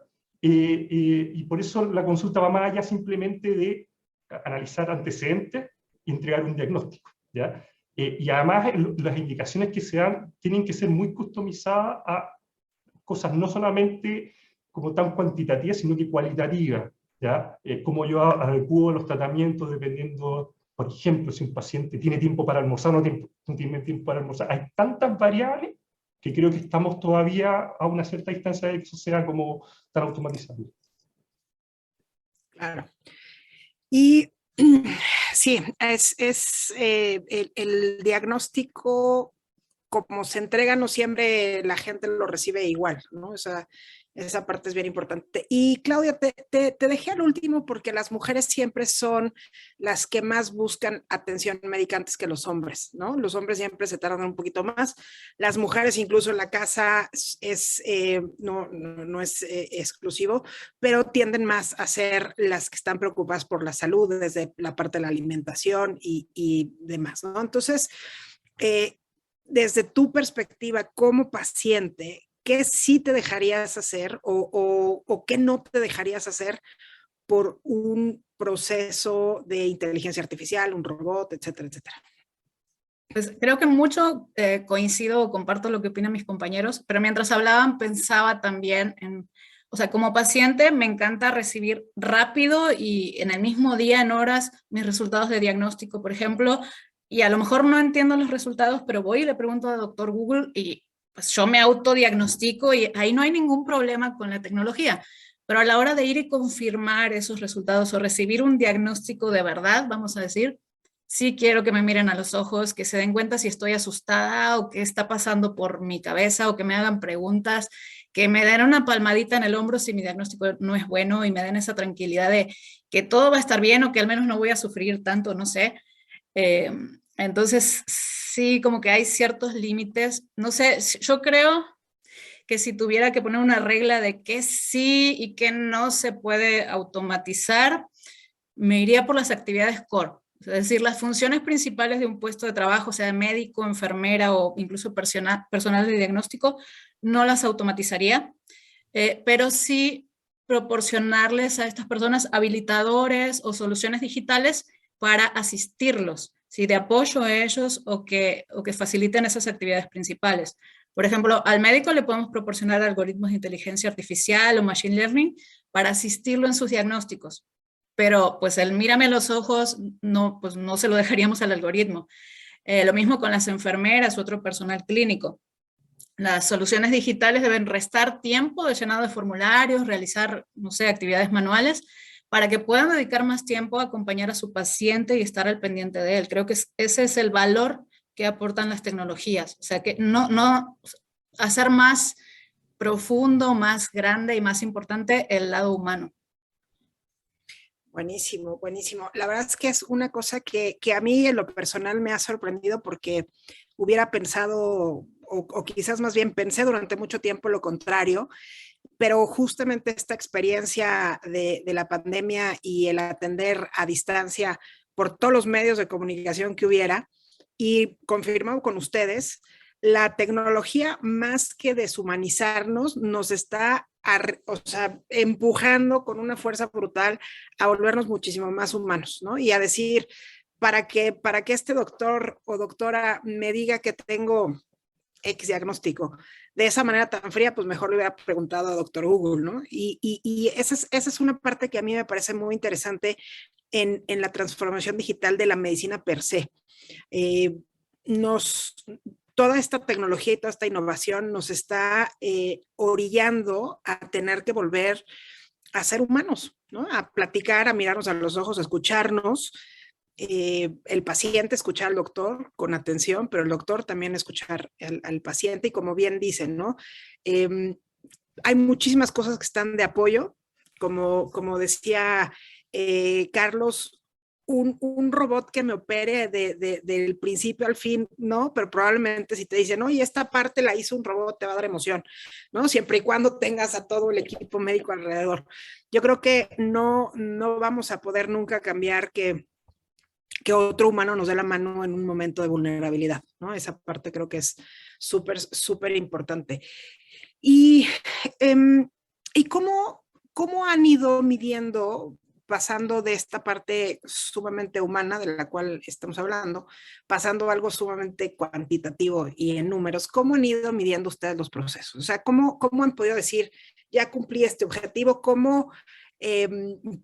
y por eso la consulta va más allá simplemente de analizar antecedentes y entregar un diagnóstico, ¿ya? Y además las indicaciones que se dan tienen que ser muy customizadas a cosas no solamente como tan cuantitativas, sino que cualitativas, ¿ya? Como yo adecuo los tratamientos dependiendo, por ejemplo, si un paciente tiene tiempo para almorzar o no tiene tiempo para almorzar. Hay tantas variables que creo que estamos todavía a una cierta distancia de que eso sea como tan automatizable. Claro. Y sí, el diagnóstico, como se entrega, no siempre la gente lo recibe igual, ¿no? Esa parte es bien importante. Y Claudia, te dejé al último porque las mujeres siempre son las que más buscan atención médica antes que los hombres, ¿no? Los hombres siempre se tardan un poquito más. Las mujeres, incluso en la casa, no es exclusivo, pero tienden más a ser las que están preocupadas por la salud desde la parte de la alimentación y demás, ¿no? Entonces, desde tu perspectiva como paciente, ¿qué sí te dejarías hacer o qué no te dejarías hacer por un proceso de inteligencia artificial, un robot, etcétera, etcétera? Pues creo que mucho coincido o comparto lo que opinan mis compañeros, pero mientras hablaban pensaba también en, o sea, como paciente me encanta recibir rápido y en el mismo día, en horas, mis resultados de diagnóstico, por ejemplo, y a lo mejor no entiendo los resultados, pero voy y le pregunto a doctor Google y pues yo me autodiagnostico y ahí no hay ningún problema con la tecnología. Pero a la hora de ir y confirmar esos resultados o recibir un diagnóstico de verdad, vamos a decir, sí quiero que me miren a los ojos, que se den cuenta si estoy asustada o qué está pasando por mi cabeza o que me hagan preguntas, que me den una palmadita en el hombro si mi diagnóstico no es bueno y me den esa tranquilidad de que todo va a estar bien o que al menos no voy a sufrir tanto, no sé. Entonces, sí, como que hay ciertos límites. No sé, yo creo que si tuviera que poner una regla de qué sí y qué no se puede automatizar, me iría por las actividades core. Es decir, las funciones principales de un puesto de trabajo, sea médico, enfermera o incluso personal de diagnóstico, no las automatizaría, pero sí proporcionarles a estas personas habilitadores o soluciones digitales para asistirlos, ¿sí? De apoyo a ellos o que faciliten esas actividades principales. Por ejemplo, al médico le podemos proporcionar algoritmos de inteligencia artificial o machine learning para asistirlo en sus diagnósticos, pero pues el mírame a los ojos, no, pues no se lo dejaríamos al algoritmo. Lo mismo con las enfermeras u otro personal clínico. Las soluciones digitales deben restar tiempo de llenado de formularios, realizar, no sé, actividades manuales, para que puedan dedicar más tiempo a acompañar a su paciente y estar al pendiente de él. Creo que ese es el valor que aportan las tecnologías. O sea, que no hacer más profundo, más grande y más importante el lado humano. Buenísimo, buenísimo. La verdad es que es una cosa que a mí en lo personal me ha sorprendido porque hubiera pensado, o quizás más bien pensé durante mucho tiempo lo contrario, pero justamente esta experiencia de la pandemia y el atender a distancia por todos los medios de comunicación que hubiera, y confirmado con ustedes, la tecnología, más que deshumanizarnos, nos está empujando con una fuerza brutal a volvernos muchísimo más humanos, ¿no? Y a decir, para que este doctor o doctora me diga que tengo X diagnóstico de esa manera tan fría, pues mejor le hubiera preguntado a doctor Google, ¿no? Y esa es una parte que a mí me parece muy interesante en la transformación digital de la medicina per se. Toda esta tecnología y toda esta innovación nos está orillando a tener que volver a ser humanos, ¿no? A platicar, a mirarnos a los ojos, a escucharnos, el paciente escuchar al doctor con atención, pero el doctor también escuchar al paciente, y como bien dicen, ¿no? Hay muchísimas cosas que están de apoyo, como decía Carlos, un robot que me opere del principio al fin, ¿no? Pero probablemente si te dicen, oye, esta parte la hizo un robot, te va a dar emoción, ¿no? Siempre y cuando tengas a todo el equipo médico alrededor. Yo creo que no vamos a poder nunca cambiar que otro humano nos dé la mano en un momento de vulnerabilidad, ¿no? Esa parte creo que es súper, súper importante. ¿Y cómo han ido midiendo, pasando de esta parte sumamente humana de la cual estamos hablando, pasando a algo sumamente cuantitativo y en números? ¿Cómo han ido midiendo ustedes los procesos? O sea, ¿cómo han podido decir, ya cumplí este objetivo? ¿Cómo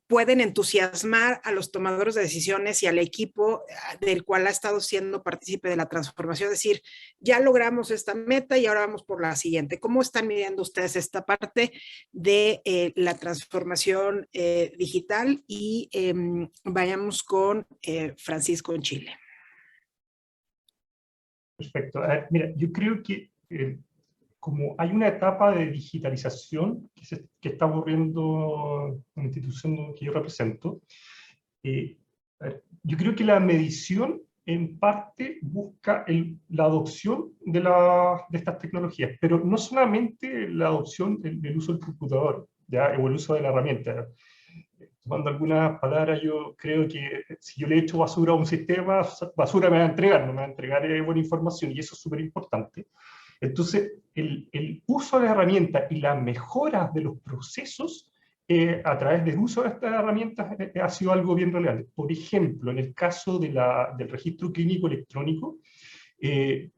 pueden entusiasmar a los tomadores de decisiones y al equipo del cual ha estado siendo partícipe de la transformación? Es decir, ya logramos esta meta y ahora vamos por la siguiente. ¿Cómo están midiendo ustedes esta parte de la transformación digital? Y vayamos con Francisco en Chile. Perfecto. Mira, yo creo que como hay una etapa de digitalización que está ocurriendo en la institución que yo represento, yo creo que la medición en parte busca la adopción de estas tecnologías, pero no solamente la adopción del uso del computador, ¿ya? O el uso de la herramienta. Tomando algunas palabras, yo creo que si yo le echo basura a un sistema, basura me va a entregar, no me va a entregar buena información, y eso es súper importante. Entonces, el uso de las herramientas y la mejora de los procesos a través del uso de estas herramientas ha sido algo bien relevante. Por ejemplo, en el caso del registro clínico electrónico,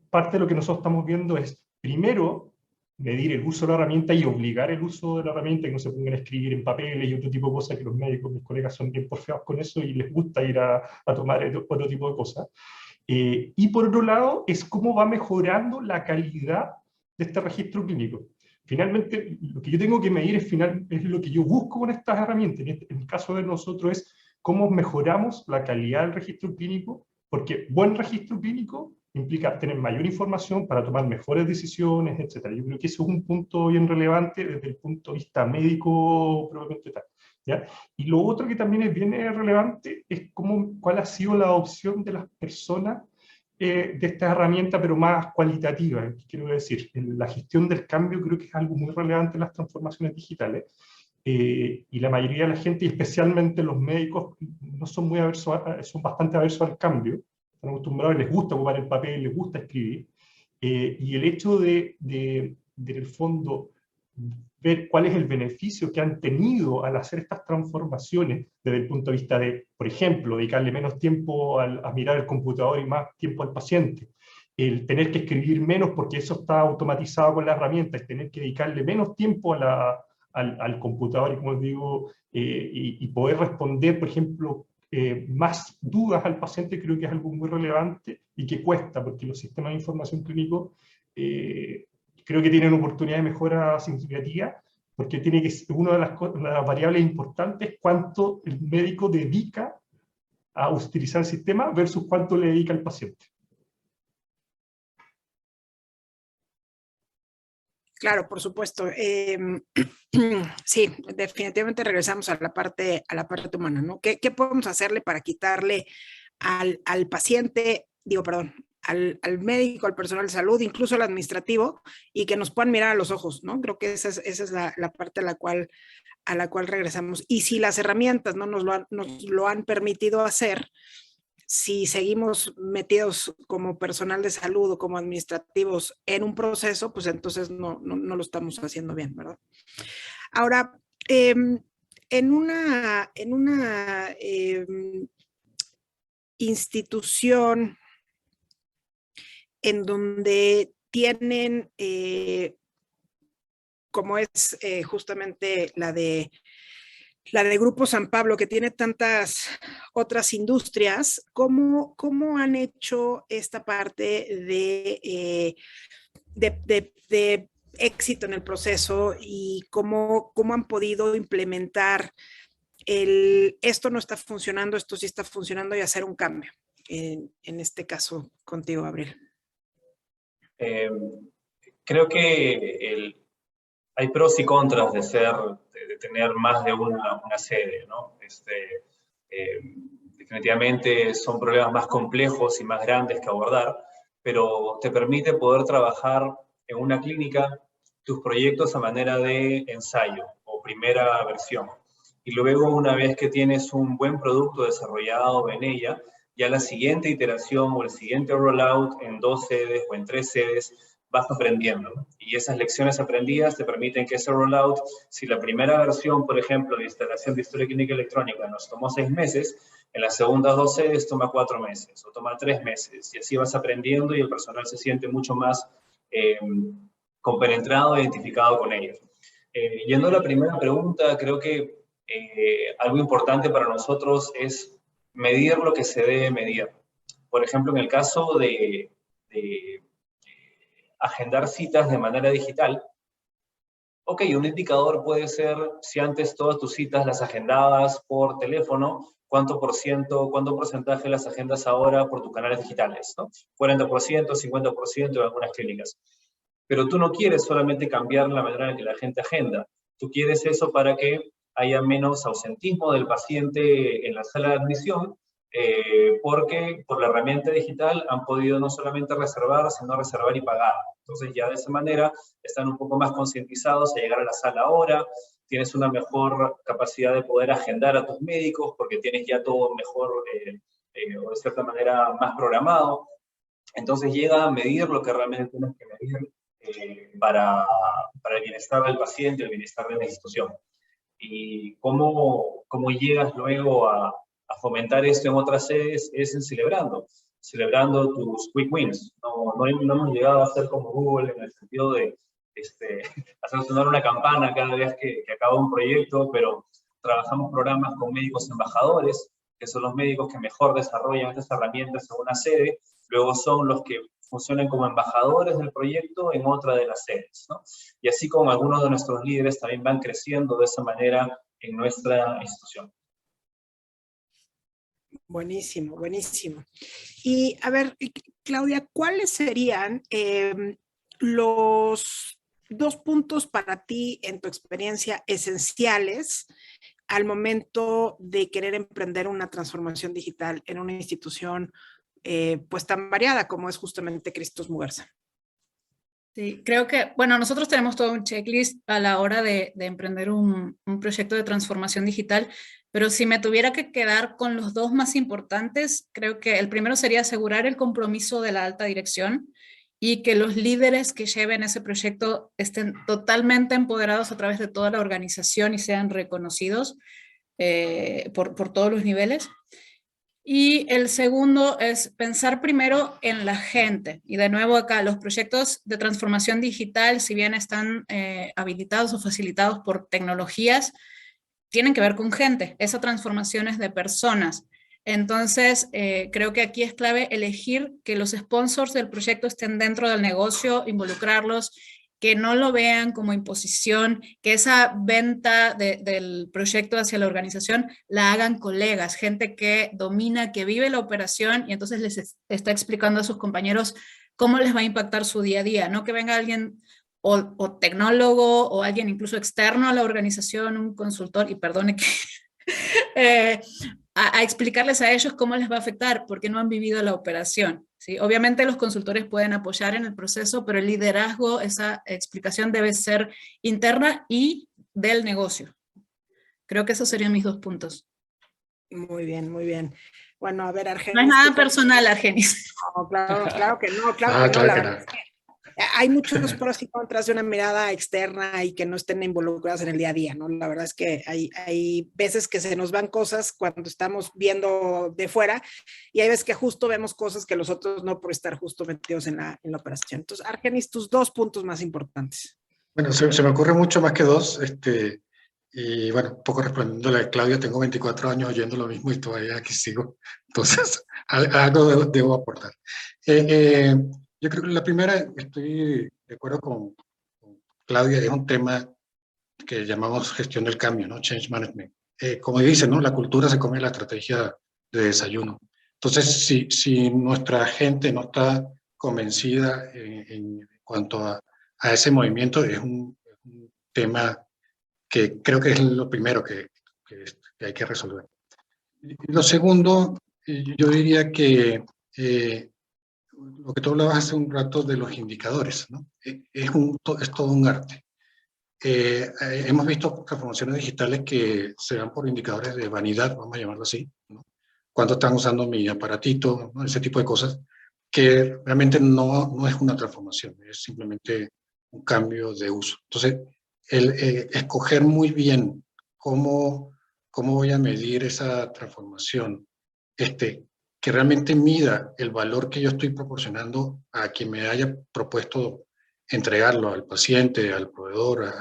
parte de lo que nosotros estamos viendo es, primero, medir el uso de la herramienta y obligar el uso de la herramienta, que no se pongan a escribir en papeles y otro tipo de cosas, que los médicos, mis colegas, son bien porfiados con eso y les gusta ir a tomar otro tipo de cosas. Y por otro lado, es cómo va mejorando la calidad de este registro clínico. Finalmente, lo que yo tengo que medir es lo que yo busco con estas herramientas. En el caso de nosotros es cómo mejoramos la calidad del registro clínico, porque buen registro clínico implica tener mayor información para tomar mejores decisiones, etc. Yo creo que eso es un punto bien relevante desde el punto de vista médico propiamente tal, ¿ya? Y lo otro que también es bien relevante es cuál ha sido la adopción de las personas de esta herramienta, pero más cualitativa. Quiero decir, la gestión del cambio creo que es algo muy relevante en las transformaciones digitales, y la mayoría de la gente, y especialmente los médicos, no son muy aversos, son bastante aversos al cambio, están acostumbrados, les gusta ocupar el papel, les gusta escribir, y el hecho de en el fondo, ver cuál es el beneficio que han tenido al hacer estas transformaciones desde el punto de vista de, por ejemplo, dedicarle menos tiempo a mirar el computador y más tiempo al paciente, el tener que escribir menos porque eso está automatizado con la herramienta, el tener que dedicarle menos tiempo al computador, y como digo, y poder responder, por ejemplo, más dudas al paciente, creo que es algo muy relevante y que cuesta, porque los sistemas de información clínico creo que tienen oportunidad de mejora significativa, porque tiene que ser una de las variables importantes es cuánto el médico dedica a utilizar el sistema versus cuánto le dedica al paciente. Claro, por supuesto. Sí, definitivamente regresamos a la parte humana, ¿no? ¿Qué podemos hacerle para quitarle al paciente, al médico, al personal de salud, incluso al administrativo, y que nos puedan mirar a los ojos, ¿no? Creo que esa es la parte a la cual regresamos. Y si las herramientas no nos lo han permitido hacer, si seguimos metidos como personal de salud o como administrativos en un proceso, pues entonces no lo estamos haciendo bien, ¿verdad? Ahora, en una institución en donde tienen, como es justamente la de Grupo San Pablo, que tiene tantas otras industrias, ¿cómo han hecho esta parte de éxito en el proceso y cómo han podido implementar esto no está funcionando, esto sí está funcionando, y hacer un cambio? En este caso, contigo, Gabriel. Creo que hay pros y contras de tener más de una sede, ¿no? Definitivamente son problemas más complejos y más grandes que abordar, pero te permite poder trabajar en una clínica tus proyectos a manera de ensayo o primera versión. Y luego, una vez que tienes un buen producto desarrollado en ella, ya la siguiente iteración o el siguiente rollout en 2 sedes o en 3 sedes, vas aprendiendo. Y esas lecciones aprendidas te permiten que ese rollout, si la primera versión, por ejemplo, de instalación de historia clínica electrónica nos tomó 6 meses, en las segundas 2 sedes toma 4 meses o toma 3 meses. Y así vas aprendiendo y el personal se siente mucho más compenetrado e identificado con ellos. Yendo a la primera pregunta, creo que algo importante para nosotros es medir lo que se debe medir. Por ejemplo, en el caso de agendar citas de manera digital, ok, un indicador puede ser si antes todas tus citas las agendabas por teléfono, cuánto porcentaje las agendas ahora por tus canales digitales, ¿no? 40%, 50% en algunas clínicas. Pero tú no quieres solamente cambiar la manera en que la gente agenda. Tú quieres eso para que haya menos ausentismo del paciente en la sala de admisión, porque por la herramienta digital han podido no solamente reservar, sino reservar y pagar. Entonces ya de esa manera están un poco más concientizados a llegar a la sala ahora, tienes una mejor capacidad de poder agendar a tus médicos porque tienes ya todo mejor, o de cierta manera más programado. Entonces llega a medir lo que realmente tienes que medir para el bienestar del paciente, el bienestar de la institución. Y cómo llegas luego a fomentar esto en otras sedes es en celebrando tus quick wins. No hemos llegado a ser como Google en el sentido de hacer sonar una campana cada vez que acaba un proyecto, pero trabajamos programas con médicos embajadores, que son los médicos que mejor desarrollan estas herramientas en una sede, luego son los que funcionan como embajadores del proyecto en otra de las sedes, ¿no? Y así como algunos de nuestros líderes también van creciendo de esa manera en nuestra institución. Buenísimo, buenísimo. Y a ver, Claudia, ¿cuáles serían los 2 puntos para ti en tu experiencia esenciales al momento de querer emprender una transformación digital en una institución pues tan variada como es justamente Christus Muguerza? Sí, creo que, bueno, nosotros tenemos todo un checklist a la hora de emprender un proyecto de transformación digital, pero si me tuviera que quedar con los 2 más importantes, creo que el primero sería asegurar el compromiso de la alta dirección y que los líderes que lleven ese proyecto estén totalmente empoderados a través de toda la organización y sean reconocidos por todos los niveles. Y el segundo es pensar primero en la gente. Y de nuevo acá, los proyectos de transformación digital, si bien están habilitados o facilitados por tecnologías, tienen que ver con gente. Esa transformación es de personas. Entonces, creo que aquí es clave elegir que los sponsors del proyecto estén dentro del negocio, involucrarlos que no lo vean como imposición, que esa venta del proyecto hacia la organización la hagan colegas, gente que domina, que vive la operación y entonces les está explicando a sus compañeros cómo les va a impactar su día a día, no que venga alguien o tecnólogo o alguien incluso externo a la organización, un consultor, y perdone que a explicarles a ellos cómo les va a afectar, porque no han vivido la operación, ¿sí? Obviamente los consultores pueden apoyar en el proceso, pero el liderazgo, esa explicación debe ser interna y del negocio. Creo que esos serían mis 2 puntos. Muy bien, muy bien. Bueno, a ver, Argenis. No es nada personal, Argenis. No, claro que no, claro la que verdad es que hay muchos pros y contras de una mirada externa y que no estén involucradas en el día a día, ¿no? La verdad es que hay veces que se nos van cosas cuando estamos viendo de fuera y hay veces que justo vemos cosas que los otros no por estar justo metidos en la operación. Entonces, Argenis, tus 2 puntos más importantes. Bueno, se me ocurre mucho más que 2, y bueno, un poco respondiendo a la de Claudia, tengo 24 años oyendo lo mismo y todavía aquí sigo, entonces algo debo aportar. Yo creo que la primera, estoy de acuerdo con Claudia, es un tema que llamamos gestión del cambio, ¿no? Change management. Como dice, ¿no? La cultura se come la estrategia de desayuno. Entonces, si nuestra gente no está convencida en cuanto a ese movimiento, es un tema que creo que es lo primero que hay que resolver. Y lo segundo, yo diría que lo que tú hablabas hace un rato de los indicadores, ¿no? Es todo un arte. Hemos visto transformaciones digitales que se dan por indicadores de vanidad, vamos a llamarlo así, ¿no? Cuando están usando mi aparatito, ¿no? Ese tipo de cosas, que realmente no es una transformación, es simplemente un cambio de uso. Entonces, escoger muy bien cómo voy a medir esa transformación, que realmente mida el valor que yo estoy proporcionando a quien me haya propuesto entregarlo, al paciente, al proveedor,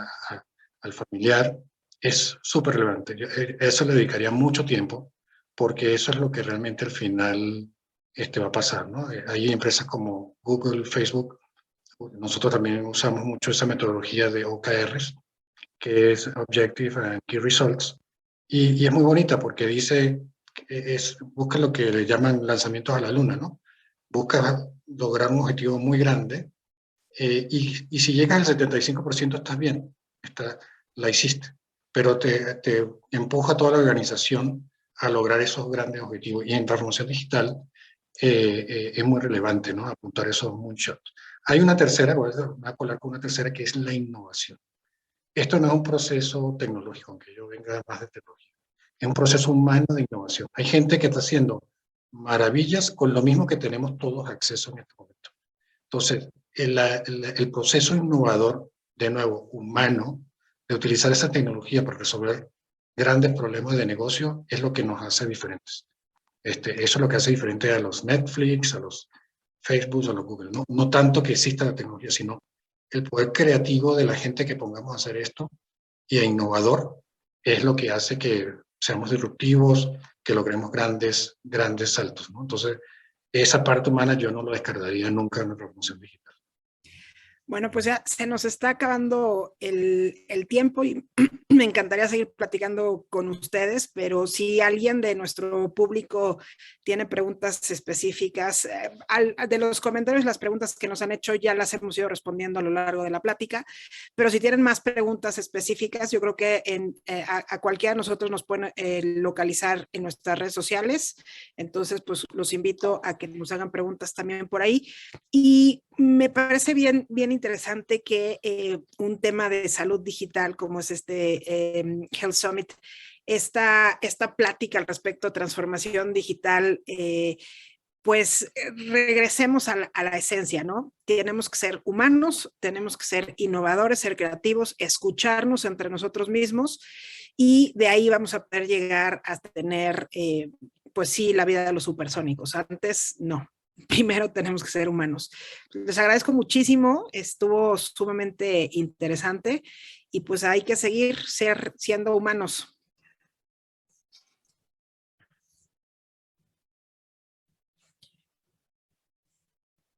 al familiar, es súper relevante. Eso le dedicaría mucho tiempo, porque eso es lo que realmente al final va a pasar, ¿no? Hay empresas como Google, Facebook, nosotros también usamos mucho esa metodología de OKRs, que es Objective and Key Results, y es muy bonita porque dice, busca lo que le llaman lanzamientos a la luna, ¿no? Busca lograr un objetivo muy grande, y si llegas al 75% estás bien, la hiciste, pero te empuja a toda la organización a lograr esos grandes objetivos. Y en transformación digital es muy relevante, ¿no? Apuntar esos moonshots. Hay una tercera, voy a colar con una tercera, que es la innovación. Esto no es un proceso tecnológico, aunque yo venga más de tecnología. Es un proceso humano de innovación. Hay gente que está haciendo maravillas con lo mismo que tenemos todos acceso en este momento. Entonces, el proceso innovador, de nuevo, humano, de utilizar esa tecnología para resolver grandes problemas de negocio, es lo que nos hace diferentes. Eso es lo que hace diferente a los Netflix, a los Facebook, a los Google. No tanto que exista la tecnología, sino el poder creativo de la gente que pongamos a hacer esto y innovador es lo que hace que seamos disruptivos, que logremos grandes saltos, ¿no? Entonces, esa parte humana yo no lo descartaría nunca en nuestra función digital. Bueno, pues ya se nos está acabando el tiempo y me encantaría seguir platicando con ustedes, pero si alguien de nuestro público tiene preguntas específicas, de los comentarios, las preguntas que nos han hecho ya las hemos ido respondiendo a lo largo de la plática, pero si tienen más preguntas específicas, yo creo que a cualquiera de nosotros nos pueden localizar en nuestras redes sociales, entonces pues los invito a que nos hagan preguntas también por ahí. Y me parece bien interesante que un tema de salud digital como es Health Summit, esta plática al respecto de transformación digital, pues regresemos a la esencia, ¿no? Tenemos que ser humanos, tenemos que ser innovadores, ser creativos, escucharnos entre nosotros mismos y de ahí vamos a poder llegar a tener, pues sí, la vida de los supersónicos. Antes, no. Primero tenemos que ser humanos. Les agradezco muchísimo, estuvo sumamente interesante y pues hay que seguir siendo humanos.